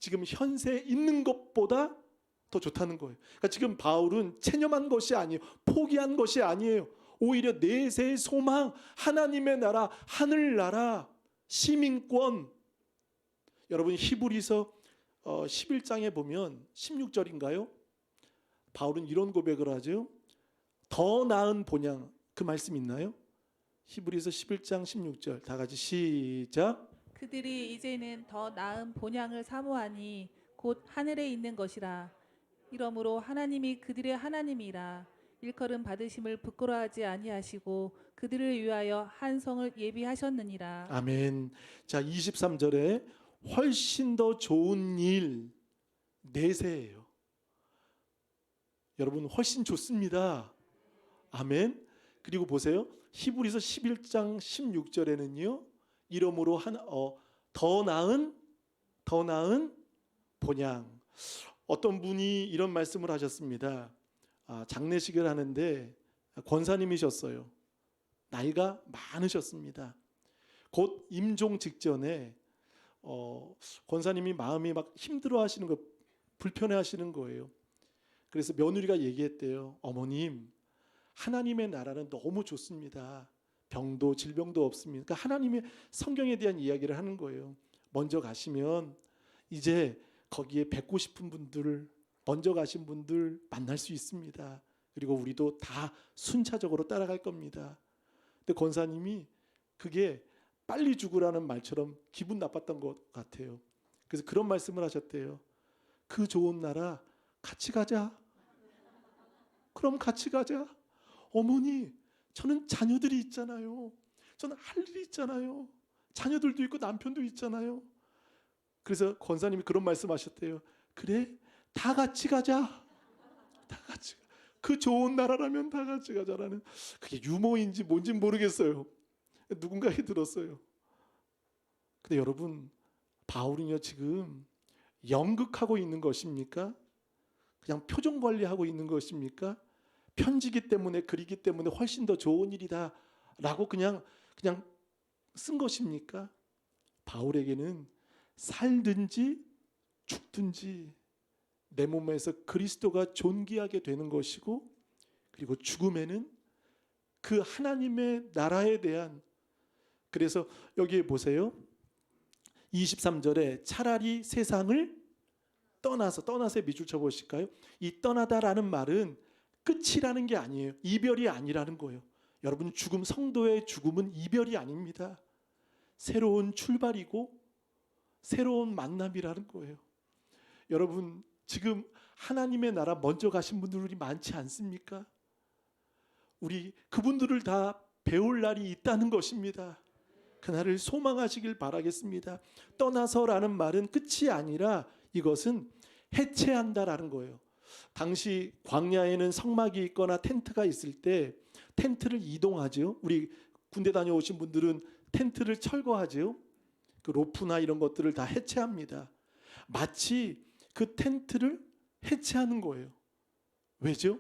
지금 현세에 있는 것보다 더 좋다는 거예요. 그러니까 지금 바울은 체념한 것이 아니에요. 포기한 것이 아니에요. 오히려 내세의 소망, 하나님의 나라, 하늘나라, 시민권. 여러분 히브리서 11장에 보면 16절인가요? 바울은 이런 고백을 하죠. 더 나은 본향, 그 말씀 있나요? 히브리서 11장 16절 다 같이 시작. 그들이 이제는 더 나은 본향을 사모하니 곧 하늘에 있는 것이라. 이러므로 하나님이 그들의 하나님이라. 일컬음 받으심을 부끄러워하지 아니하시고 그들을 위하여 한 성을 예비하셨느니라. 아멘. 자 23절에 훨씬 더 좋은 일 내세예요. 여러분 훨씬 좋습니다. 아멘. 그리고 보세요. 히브리서 11장 16절에는요. 이러므로 더 나은 본향. 어떤 분이 이런 말씀을 하셨습니다. 장례식을 하는데 권사님이셨어요. 나이가 많으셨습니다. 곧 임종 직전에 권사님이 마음이 막 힘들어하시는 거, 불편해하시는 거예요. 그래서 며느리가 얘기했대요. 어머님, 하나님의 나라는 너무 좋습니다. 병도 질병도 없습니다. 그러니까 하나님의 성경에 대한 이야기를 하는 거예요. 먼저 가시면 이제 거기에 뵙고 싶은 분들, 먼저 가신 분들 만날 수 있습니다. 그리고 우리도 다 순차적으로 따라갈 겁니다. 근데 권사님이 그게 빨리 죽으라는 말처럼 기분 나빴던 것 같아요. 그래서 그런 말씀을 하셨대요. 그 좋은 나라 같이 가자. 그럼 같이 가자. 어머니, 저는 자녀들이 있잖아요. 저는 할 일이 있잖아요. 자녀들도 있고 남편도 있잖아요. 그래서 권사님이 그런 말씀하셨대요. 그래, 다 같이 가자. 다 같이. 그 좋은 나라라면 다 같이 가자라는, 그게 유머인지 뭔지 모르겠어요. 누군가에게 들었어요. 근데 여러분, 바울은요 지금 연극하고 있는 것입니까? 그냥 표정 관리하고 있는 것입니까? 편지기 때문에, 글이기 때문에 훨씬 더 좋은 일이다 라고 그냥 쓴 것입니까? 바울에게는 살든지 죽든지 내 몸에서 그리스도가 존귀하게 되는 것이고, 그리고 죽음에는 그 하나님의 나라에 대한, 그래서 여기에 보세요. 23절에 차라리 세상을 떠나서의 밑줄 쳐보실까요? 이 떠나다라는 말은 끝이라는 게 아니에요. 이별이 아니라는 거예요. 여러분, 성도의 죽음은 이별이 아닙니다. 새로운 출발이고 새로운 만남이라는 거예요. 여러분, 지금 하나님의 나라 먼저 가신 분들이 많지 않습니까? 우리 그분들을 다 배울 날이 있다는 것입니다. 그날을 소망하시길 바라겠습니다. 떠나서라는 말은 끝이 아니라 이것은 해체한다라는 거예요. 당시 광야에는 성막이 있거나 텐트가 있을 때 텐트를 이동하죠. 우리 군대 다녀오신 분들은 텐트를 철거하죠. 그 로프나 이런 것들을 다 해체합니다. 마치 그 텐트를 해체하는 거예요. 왜죠?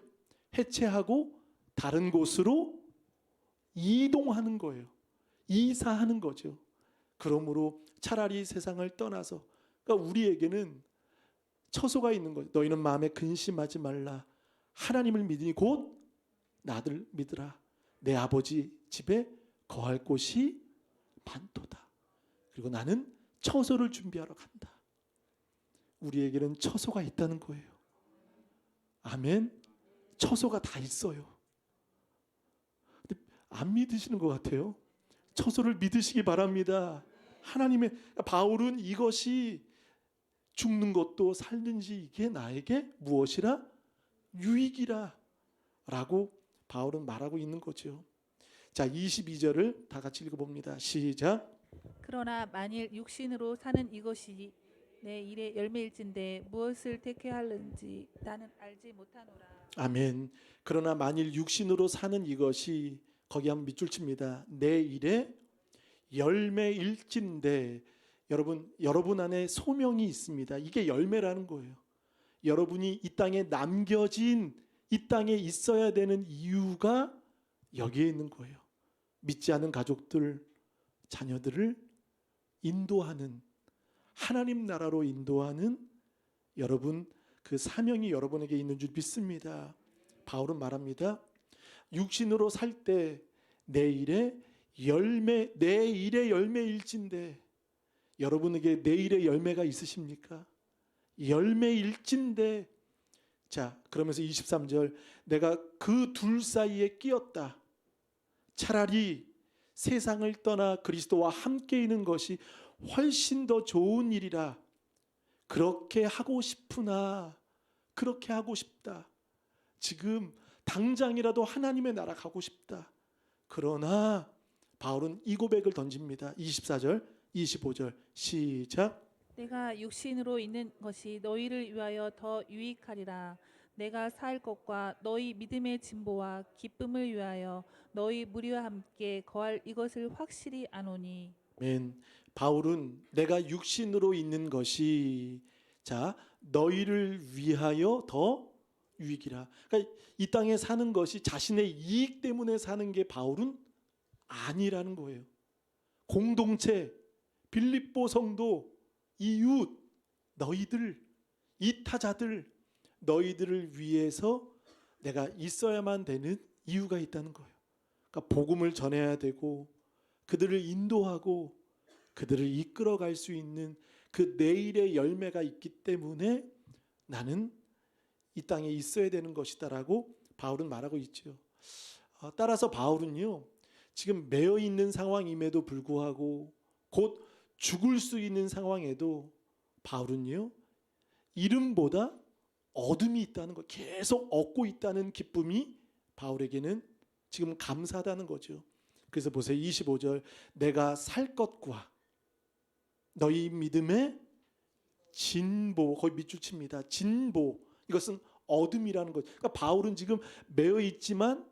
해체하고 다른 곳으로 이동하는 거예요. 이사하는 거죠. 그러므로 차라리 세상을 떠나서, 그러니까 우리에게는 처소가 있는 거죠. 너희는 마음에 근심하지 말라. 하나님을 믿으니 곧 나를 믿으라. 내 아버지 집에 거할 곳이 많도다. 그리고 나는 처소를 준비하러 간다. 우리에게는 처소가 있다는 거예요. 아멘. 처소가 다 있어요. 근데 안 믿으시는 것 같아요. 처소를 믿으시기 바랍니다. 하나님의, 바울은 이것이 죽는 것도 살든지 이게 나에게 무엇이라? 유익이라 라고 바울은 말하고 있는 거죠. 자, 22절을 다 같이 읽어봅니다. 시작. 그러나 만일 육신으로 사는 이것이 내 일의 열매일진데 무엇을 택해야 하는지 나는 알지 못하노라. 아멘. 그러나 만일 육신으로 사는 이것이, 거기 한번 밑줄 칩니다. 내 일의 열매일진데, 여러분 안에 소명이 있습니다. 이게 열매라는 거예요. 여러분이 이 땅에 남겨진, 이 땅에 있어야 되는 이유가 여기에 있는 거예요. 믿지 않은 가족들, 자녀들을 인도하는, 하나님 나라로 인도하는 여러분 그 사명이 여러분에게 있는 줄 믿습니다. 바울은 말합니다. 육신으로 살 때 내일의 열매일진데 여러분에게 내일의 열매가 있으십니까? 열매일진데 자 그러면서 23절 내가 그 둘 사이에 끼었다. 차라리 세상을 떠나 그리스도와 함께 있는 것이 훨씬 더 좋은 일이라. 그렇게 하고 싶으나 그렇게 하고 싶다. 지금 당장이라도 하나님의 나라 가고 싶다. 그러나 바울은 이 고백을 던집니다. 24절, 25절 시작. 내가 육신으로 있는 것이 너희를 위하여 더 유익하리라. 내가 살 것과 너희 믿음의 진보와 기쁨을 위하여 너희 무리와 함께 거할 이것을 확실히 아노니. 아멘. 바울은 내가 육신으로 있는 것이 자 너희를 위하여 더 유익이라. 그러니까 이 땅에 사는 것이 자신의 이익 때문에 사는 게 바울은 아니라는 거예요. 공동체, 빌립보 성도, 이웃, 너희들, 이타자들, 너희들을 위해서 내가 있어야만 되는 이유가 있다는 거예요. 그러니까 복음을 전해야 되고 그들을 인도하고 그들을 이끌어갈 수 있는 그 내일의 열매가 있기 때문에 나는 이 땅에 있어야 되는 것이다라고 바울은 말하고 있죠. 따라서 바울은요 지금 매여 있는 상황임에도 불구하고 곧 죽을 수 있는 상황에도 바울은요 이름보다 어둠이 있다는 거 계속 얻고 있다는 기쁨이 바울에게는 지금 감사하다는 거죠. 그래서 보세요. 25절 내가 살 것과 너희 믿음의 진보 거의 밑줄 칩니다. 진보 이것은 어둠이라는 것. 그러니까 바울은 지금 매여 있지만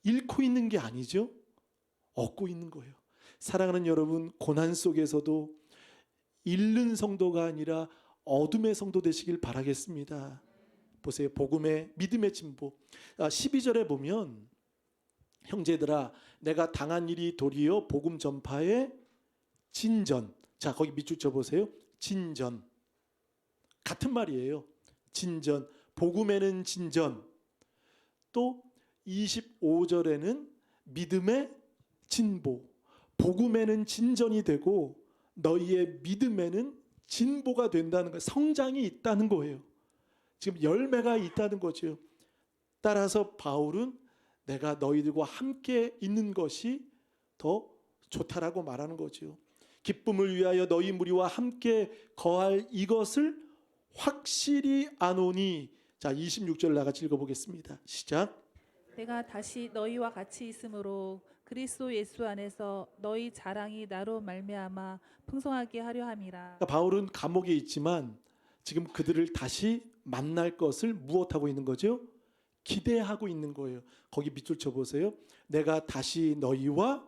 잃고 있는 게 아니죠. 얻고 있는 거예요. 사랑하는 여러분 고난 속에서도 잃는 성도가 아니라 어둠의 성도 되시길 바라겠습니다. 보세요. 복음의 믿음의 진보 12절에 보면 형제들아 내가 당한 일이 도리어 복음 전파의 진전. 자 거기 밑줄 쳐보세요. 진전 같은 말이에요. 진전 복음에는 진전 또 25절에는 믿음의 진보 복음에는 진전이 되고 너희의 믿음에는 진보가 된다는 거예요. 성장이 있다는 거예요. 지금 열매가 있다는 거죠. 따라서 바울은 내가 너희들과 함께 있는 것이 더 좋다라고 말하는 거죠. 기쁨을 위하여 너희 무리와 함께 거할 이것을 확실히 아노니. 자 26절 나같이 읽어보겠습니다. 시작. 내가 다시 너희와 같이 있으므로 그리스도 예수 안에서 너희 자랑이 나로 말미암아 풍성하게 하려 함이라. 그러니까 바울은 감옥에 있지만 지금 그들을 다시 만날 것을 무엇하고 있는 거죠? 기대하고 있는 거예요. 거기 밑줄 쳐보세요. 내가 다시 너희와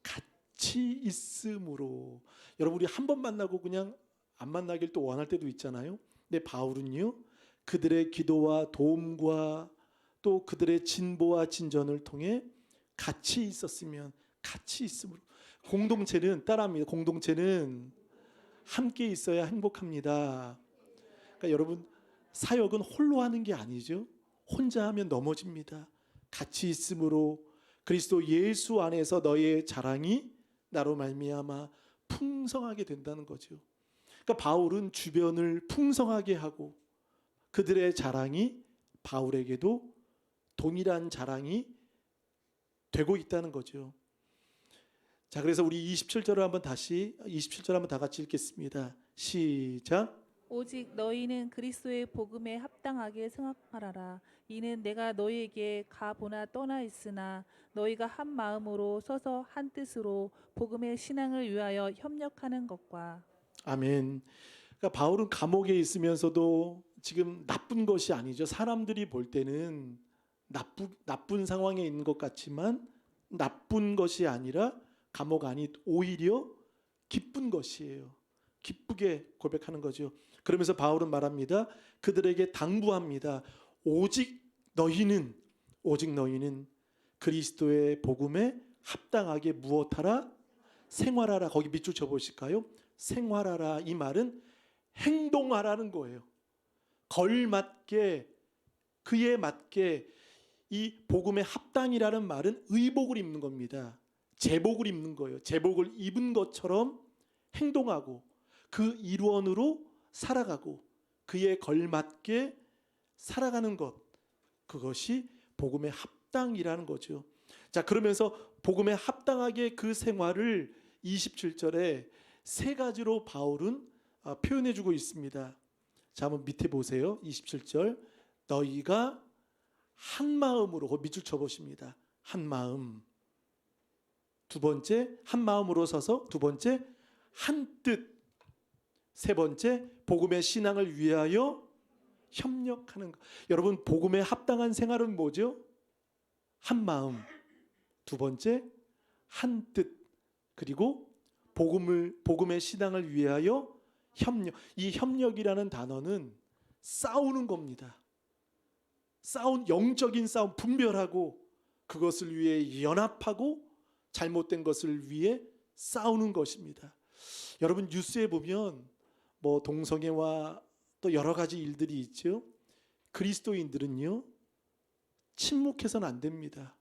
같이 있으므로. 여러분 우리 한 번 만나고 그냥 안 만나길 또 원할 때도 있잖아요. 근데 바울은요 그들의 기도와 도움과 또 그들의 진보와 진전을 통해 같이 있었으면 같이 있으므로. 공동체는 따라합니다. 공동체는 함께 있어야 행복합니다. 그러니까 여러분 사역은 홀로 하는 게 아니죠. 혼자 하면 넘어집니다. 같이 있으므로 그리스도 예수 안에서 너의 자랑이 나로 말미암아 풍성하게 된다는 거죠. 그러니까 바울은 주변을 풍성하게 하고 그들의 자랑이 바울에게도 동일한 자랑이 되고 있다는 거죠. 자, 그래서 우리 27절을 한번 다시 27절 한번 다 같이 읽겠습니다. 시작. 오직 너희는 그리스도의 복음에 합당하게 생각하라. 이는 내가 너희에게 가보나 떠나 있으나 너희가 한 마음으로 서서 한 뜻으로 복음의 신앙을 위하여 협력하는 것과. 아멘. 그러니까 바울은 감옥에 있으면서도 지금 나쁜 것이 아니죠. 사람들이 볼 때는 나쁜 상황에 있는 것 같지만 나쁜 것이 아니라 감옥 안이 오히려 기쁜 것이에요. 기쁘게 고백하는 거죠. 그러면서 바울은 말합니다. 그들에게 당부합니다. 오직 너희는 그리스도의 복음에 합당하게 무엇하라? 생활하라. 거기 밑줄 쳐보실까요? 생활하라. 이 말은 행동하라는 거예요. 걸맞게, 그에 맞게. 이 복음의 합당이라는 말은 의복을 입는 겁니다. 제복을 입는 거예요. 제복을 입은 것처럼 행동하고 그 일원으로 살아가고 그에 걸맞게 살아가는 것, 그것이 복음의 합당이라는 거죠. 자, 그러면서 복음에 합당하게 그 생활을 27절에 세 가지로 바울은 표현해 주고 있습니다. 자, 한번 밑에 보세요. 27절. 너희가 한 마음으로, 밑줄 쳐 보십니다. 한 마음. 두 번째, 한 마음으로 서서. 두 번째, 한 뜻. 세 번째, 복음의 신앙을 위하여 협력하는 것. 여러분, 복음에 합당한 생활은 뭐죠? 한 마음. 두 번째, 한 뜻. 그리고 복음의 신앙을 위하여 협력. 이 협력이라는 단어는 싸우는 겁니다. 영적인 싸움, 분별하고 그것을 위해 연합하고 잘못된 것을 위해 싸우는 것입니다. 여러분, 뉴스에 보면 뭐 동성애와 또 여러 가지 일들이 있죠. 그리스도인들은요, 침묵해서는 안 됩니다.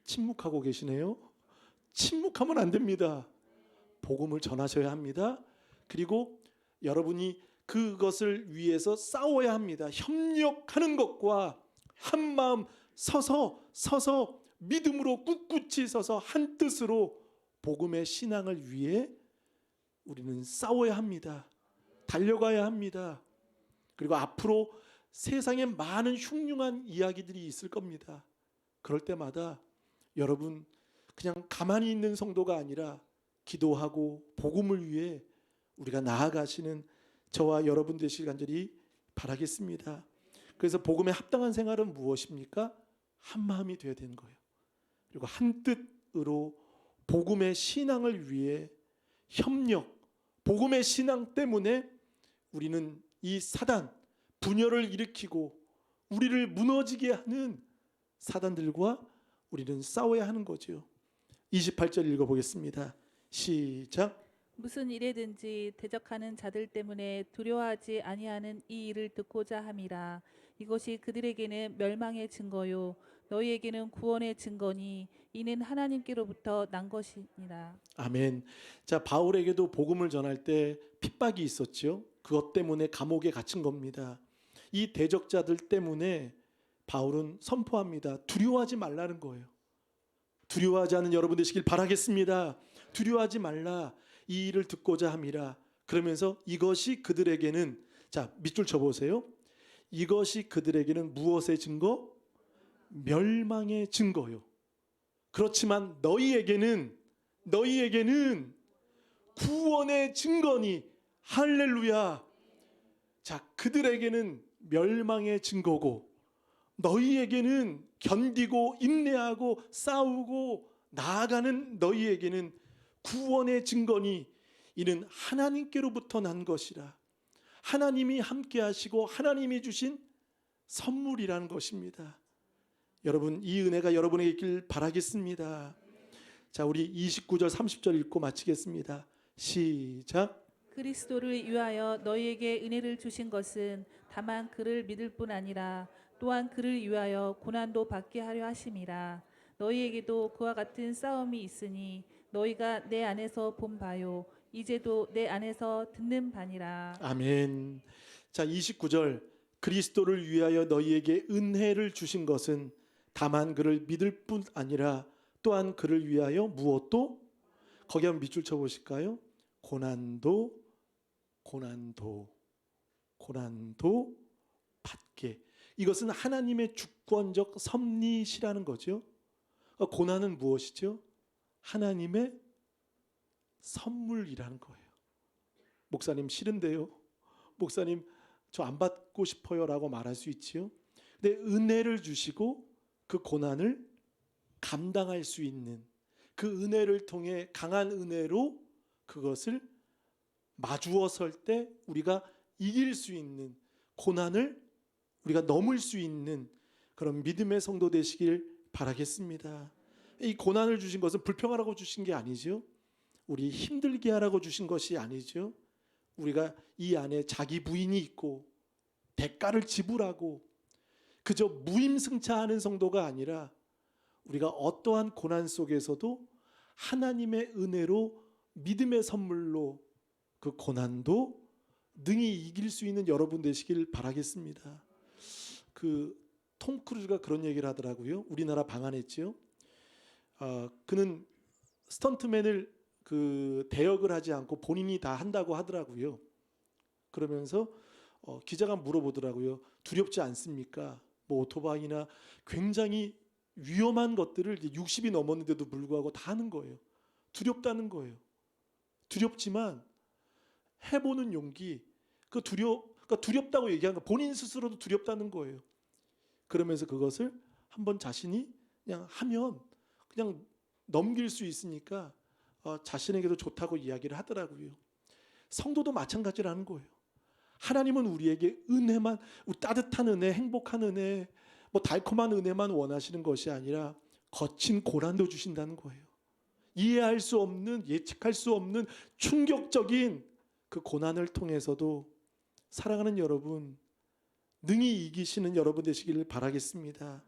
침묵하고 계시네요. 침묵하면 안 됩니다. 복음을 전하셔야 합니다. 그리고 여러분이 그것을 위해서 싸워야 합니다. 협력하는 것과 한 마음 서서 믿음으로 꿋꿋이 서서 한 뜻으로 복음의 신앙을 위해 우리는 싸워야 합니다. 달려가야 합니다. 그리고 앞으로 세상에 많은 흉흉한 이야기들이 있을 겁니다. 그럴 때마다 여러분, 그냥 가만히 있는 성도가 아니라 기도하고 복음을 위해 우리가 나아가시는 저와 여러분 되시길 간절히 바라겠습니다. 그래서 복음에 합당한 생활은 무엇입니까? 한 마음이 되어야 되는 거예요. 그리고 한 뜻으로 복음의 신앙을 위해 협력, 복음의 신앙 때문에 우리는 이 사단, 분열을 일으키고 우리를 무너지게 하는 사단들과 우리는 싸워야 하는 거죠. 28절 읽어보겠습니다. 시작. 무슨 일에든지 대적하는 자들 때문에 두려워하지 아니하는 이 일을 듣고자 함이라. 이것이 그들에게는 멸망의 증거요 너희에게는 구원의 증거니 이는 하나님께로부터 난 것이니라. 아멘. 자, 바울에게도 복음을 전할 때 핍박이 있었죠. 그것 때문에 감옥에 갇힌 겁니다. 이 대적자들 때문에 바울은 선포합니다. 두려워하지 말라는 거예요. 두려워하지 않는 여러분 되시길 바라겠습니다. 두려워하지 말라. 이 일을 듣고자 함이라. 그러면서 이것이 그들에게는, 자, 밑줄 쳐보세요. 이것이 그들에게는 무엇의 증거? 멸망의 증거요. 그렇지만 너희에게는 구원의 증거니. 할렐루야. 자, 그들에게는 멸망의 증거고 너희에게는 견디고 인내하고 싸우고 나아가는 너희에게는 구원의 증거니 이는 하나님께로부터 난 것이라. 하나님이 함께 하시고 하나님이 주신 선물이라는 것입니다. 여러분, 이 은혜가 여러분에게 있길 바라겠습니다. 자, 우리 29절 30절 읽고 마치겠습니다. 시작. 그리스도를 위하여 너희에게 은혜를 주신 것은 다만 그를 믿을 뿐 아니라 또한 그를 위하여 고난도 받게 하려 하심이라. 너희에게도 그와 같은 싸움이 있으니 너희가 내 안에서 본 바요 이제도 내 안에서 듣는 바니라. 아멘. 자, 29절. 그리스도를 위하여 너희에게 은혜를 주신 것은 다만 그를 믿을 뿐 아니라 또한 그를 위하여 무엇도, 거기 한번 밑줄 쳐 보실까요? 고난도 받게. 이것은 하나님의 주권적 섭리시라는 거죠. 고난은 무엇이죠? 하나님의 선물이라는 거예요. 목사님 싫은데요. 목사님 저 안 받고 싶어요 라고 말할 수 있지요. 근데 은혜를 주시고 그 고난을 감당할 수 있는, 그 은혜를 통해 강한 은혜로 그것을 마주어 설 때 우리가 이길 수 있는, 고난을 우리가 넘을 수 있는 그런 믿음의 성도 되시길 바라겠습니다. 이 고난을 주신 것은 불평하라고 주신 게 아니죠. 우리 힘들게 하라고 주신 것이 아니죠. 우리가 이 안에 자기 부인이 있고 대가를 지불하고 그저 무임승차하는 성도가 아니라 우리가 어떠한 고난 속에서도 하나님의 은혜로 믿음의 선물로 그 고난도 능히 이길 수 있는 여러분 되시길 바라겠습니다. 톰 크루즈가 그런 얘기를 하더라고요. 우리나라 방한했죠. 그는 스턴트맨을 대역을 하지 않고 본인이 다 한다고 하더라고요. 그러면서 기자가 물어보더라고요. 두렵지 않습니까? 뭐 오토바이나 굉장히 위험한 것들을 60이 넘었는데도 불구하고 다 하는 거예요. 두렵다는 거예요. 두렵지만 해보는 용기, 그러니까 두렵다고 얘기한 거 본인 스스로도 두렵다는 거예요. 그러면서 그것을 한번 자신이 그냥 하면 그냥 넘길 수 있으니까 자신에게도 좋다고 이야기를 하더라고요. 성도도 마찬가지라는 거예요. 하나님은 우리에게 은혜만, 따뜻한 은혜, 행복한 은혜, 뭐 달콤한 은혜만 원하시는 것이 아니라 거친 고난도 주신다는 거예요. 이해할 수 없는, 예측할 수 없는 충격적인 그 고난을 통해서도 사랑하는 여러분, 능히 이기시는 여러분 되시기를 바라겠습니다.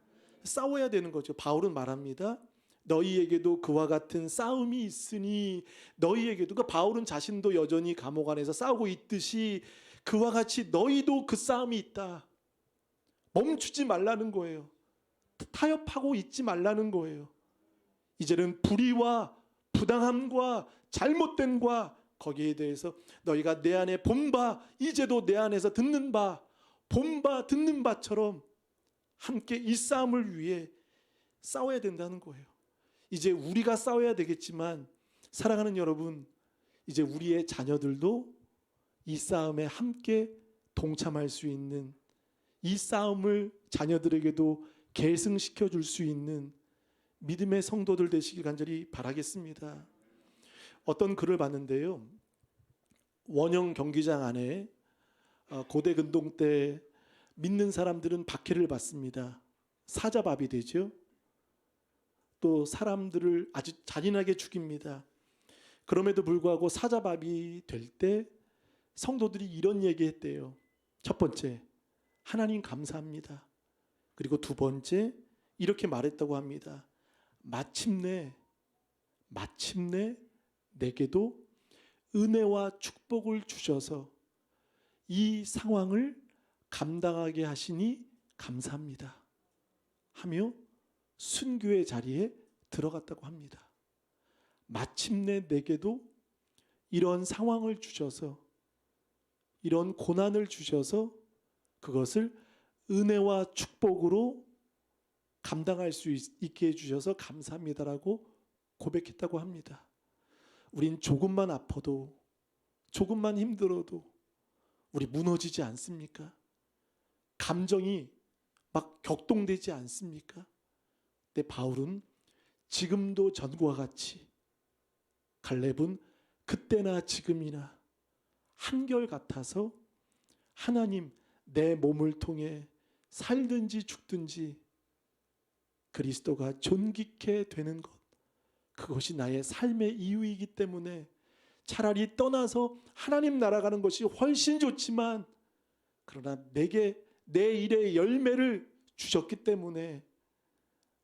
싸워야 되는 거죠. 바울은 말합니다. 너희에게도 그와 같은 싸움이 있으니 너희에게도, 그러니까 바울은 자신도 여전히 감옥 안에서 싸우고 있듯이 그와 같이 너희도 그 싸움이 있다. 멈추지 말라는 거예요. 타협하고 있지 말라는 거예요. 이제는 불의와 부당함과 잘못됨과 거기에 대해서 너희가 내 안에 본 바, 이제도 내 안에서 듣는 바, 본 바, 듣는 바처럼 함께 이 싸움을 위해 싸워야 된다는 거예요. 이제 우리가 싸워야 되겠지만 사랑하는 여러분, 이제 우리의 자녀들도 이 싸움에 함께 동참할 수 있는, 이 싸움을 자녀들에게도 계승시켜 줄 수 있는 믿음의 성도들 되시길 간절히 바라겠습니다. 어떤 글을 봤는데요. 원형 경기장 안에 고대 근동 때 믿는 사람들은 박해를 받습니다. 사자밥이 되죠. 또 사람들을 아주 잔인하게 죽입니다. 그럼에도 불구하고 사자밥이 될 때 성도들이 이런 얘기했대요. 첫 번째, 하나님 감사합니다. 그리고 두 번째, 이렇게 말했다고 합니다. 마침내 내게도 은혜와 축복을 주셔서 이 상황을 감당하게 하시니 감사합니다 하며 순교의 자리에 들어갔다고 합니다. 마침내 내게도 이런 상황을 주셔서, 이런 고난을 주셔서 그것을 은혜와 축복으로 감당할 수 있게 해주셔서 감사합니다라고 고백했다고 합니다. 우린 조금만 아파도, 조금만 힘들어도 우리 무너지지 않습니까? 감정이 막 격동되지 않습니까? 근데 바울은 지금도 전과 같이, 갈렙은 그때나 지금이나 한결같아서 하나님, 내 몸을 통해 살든지 죽든지 그리스도가 존귀케 되는 것, 그것이 나의 삶의 이유이기 때문에 차라리 떠나서 하나님 나라 가는 것이 훨씬 좋지만, 그러나 내게 내 일의 열매를 주셨기 때문에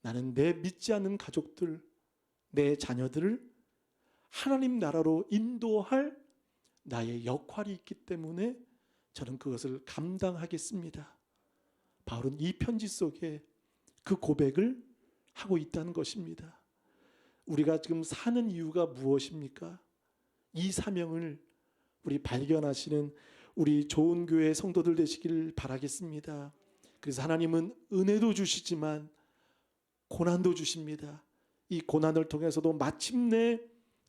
나는 내 믿지 않는 가족들, 내 자녀들을 하나님 나라로 인도할 나의 역할이 있기 때문에 저는 그것을 감당하겠습니다. 바울은 이 편지 속에 그 고백을 하고 있다는 것입니다. 우리가 지금 사는 이유가 무엇입니까? 이 사명을 우리 발견하시는 우리 좋은 교회 성도들 되시길 바라겠습니다. 그래서 하나님은 은혜도 주시지만 고난도 주십니다. 이 고난을 통해서도 마침내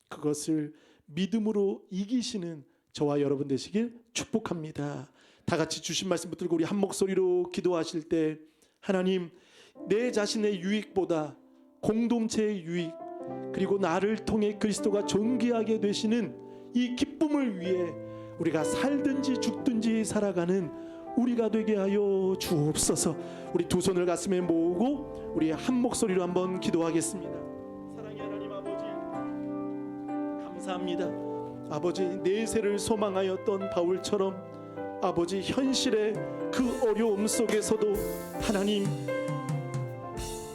그것을 믿음으로 이기시는 저와 여러분 되시길 축복합니다. 다 같이 주신 말씀 붙들고 우리 한 목소리로 기도하실 때, 하나님, 내 자신의 유익보다 공동체의 유익, 그리고 나를 통해 그리스도가 존귀하게 되시는 이 기쁨을 위해 우리가 살든지 죽든지 살아가는 우리가 되게 하여 주옵소서. 우리 두 손을 가슴에 모으고 우리 한 목소리로 한번 기도하겠습니다. 사랑의 하나님 아버지, 감사합니다. 아버지, 내세를 소망하였던 바울처럼 아버지, 현실의 그 어려움 속에서도 하나님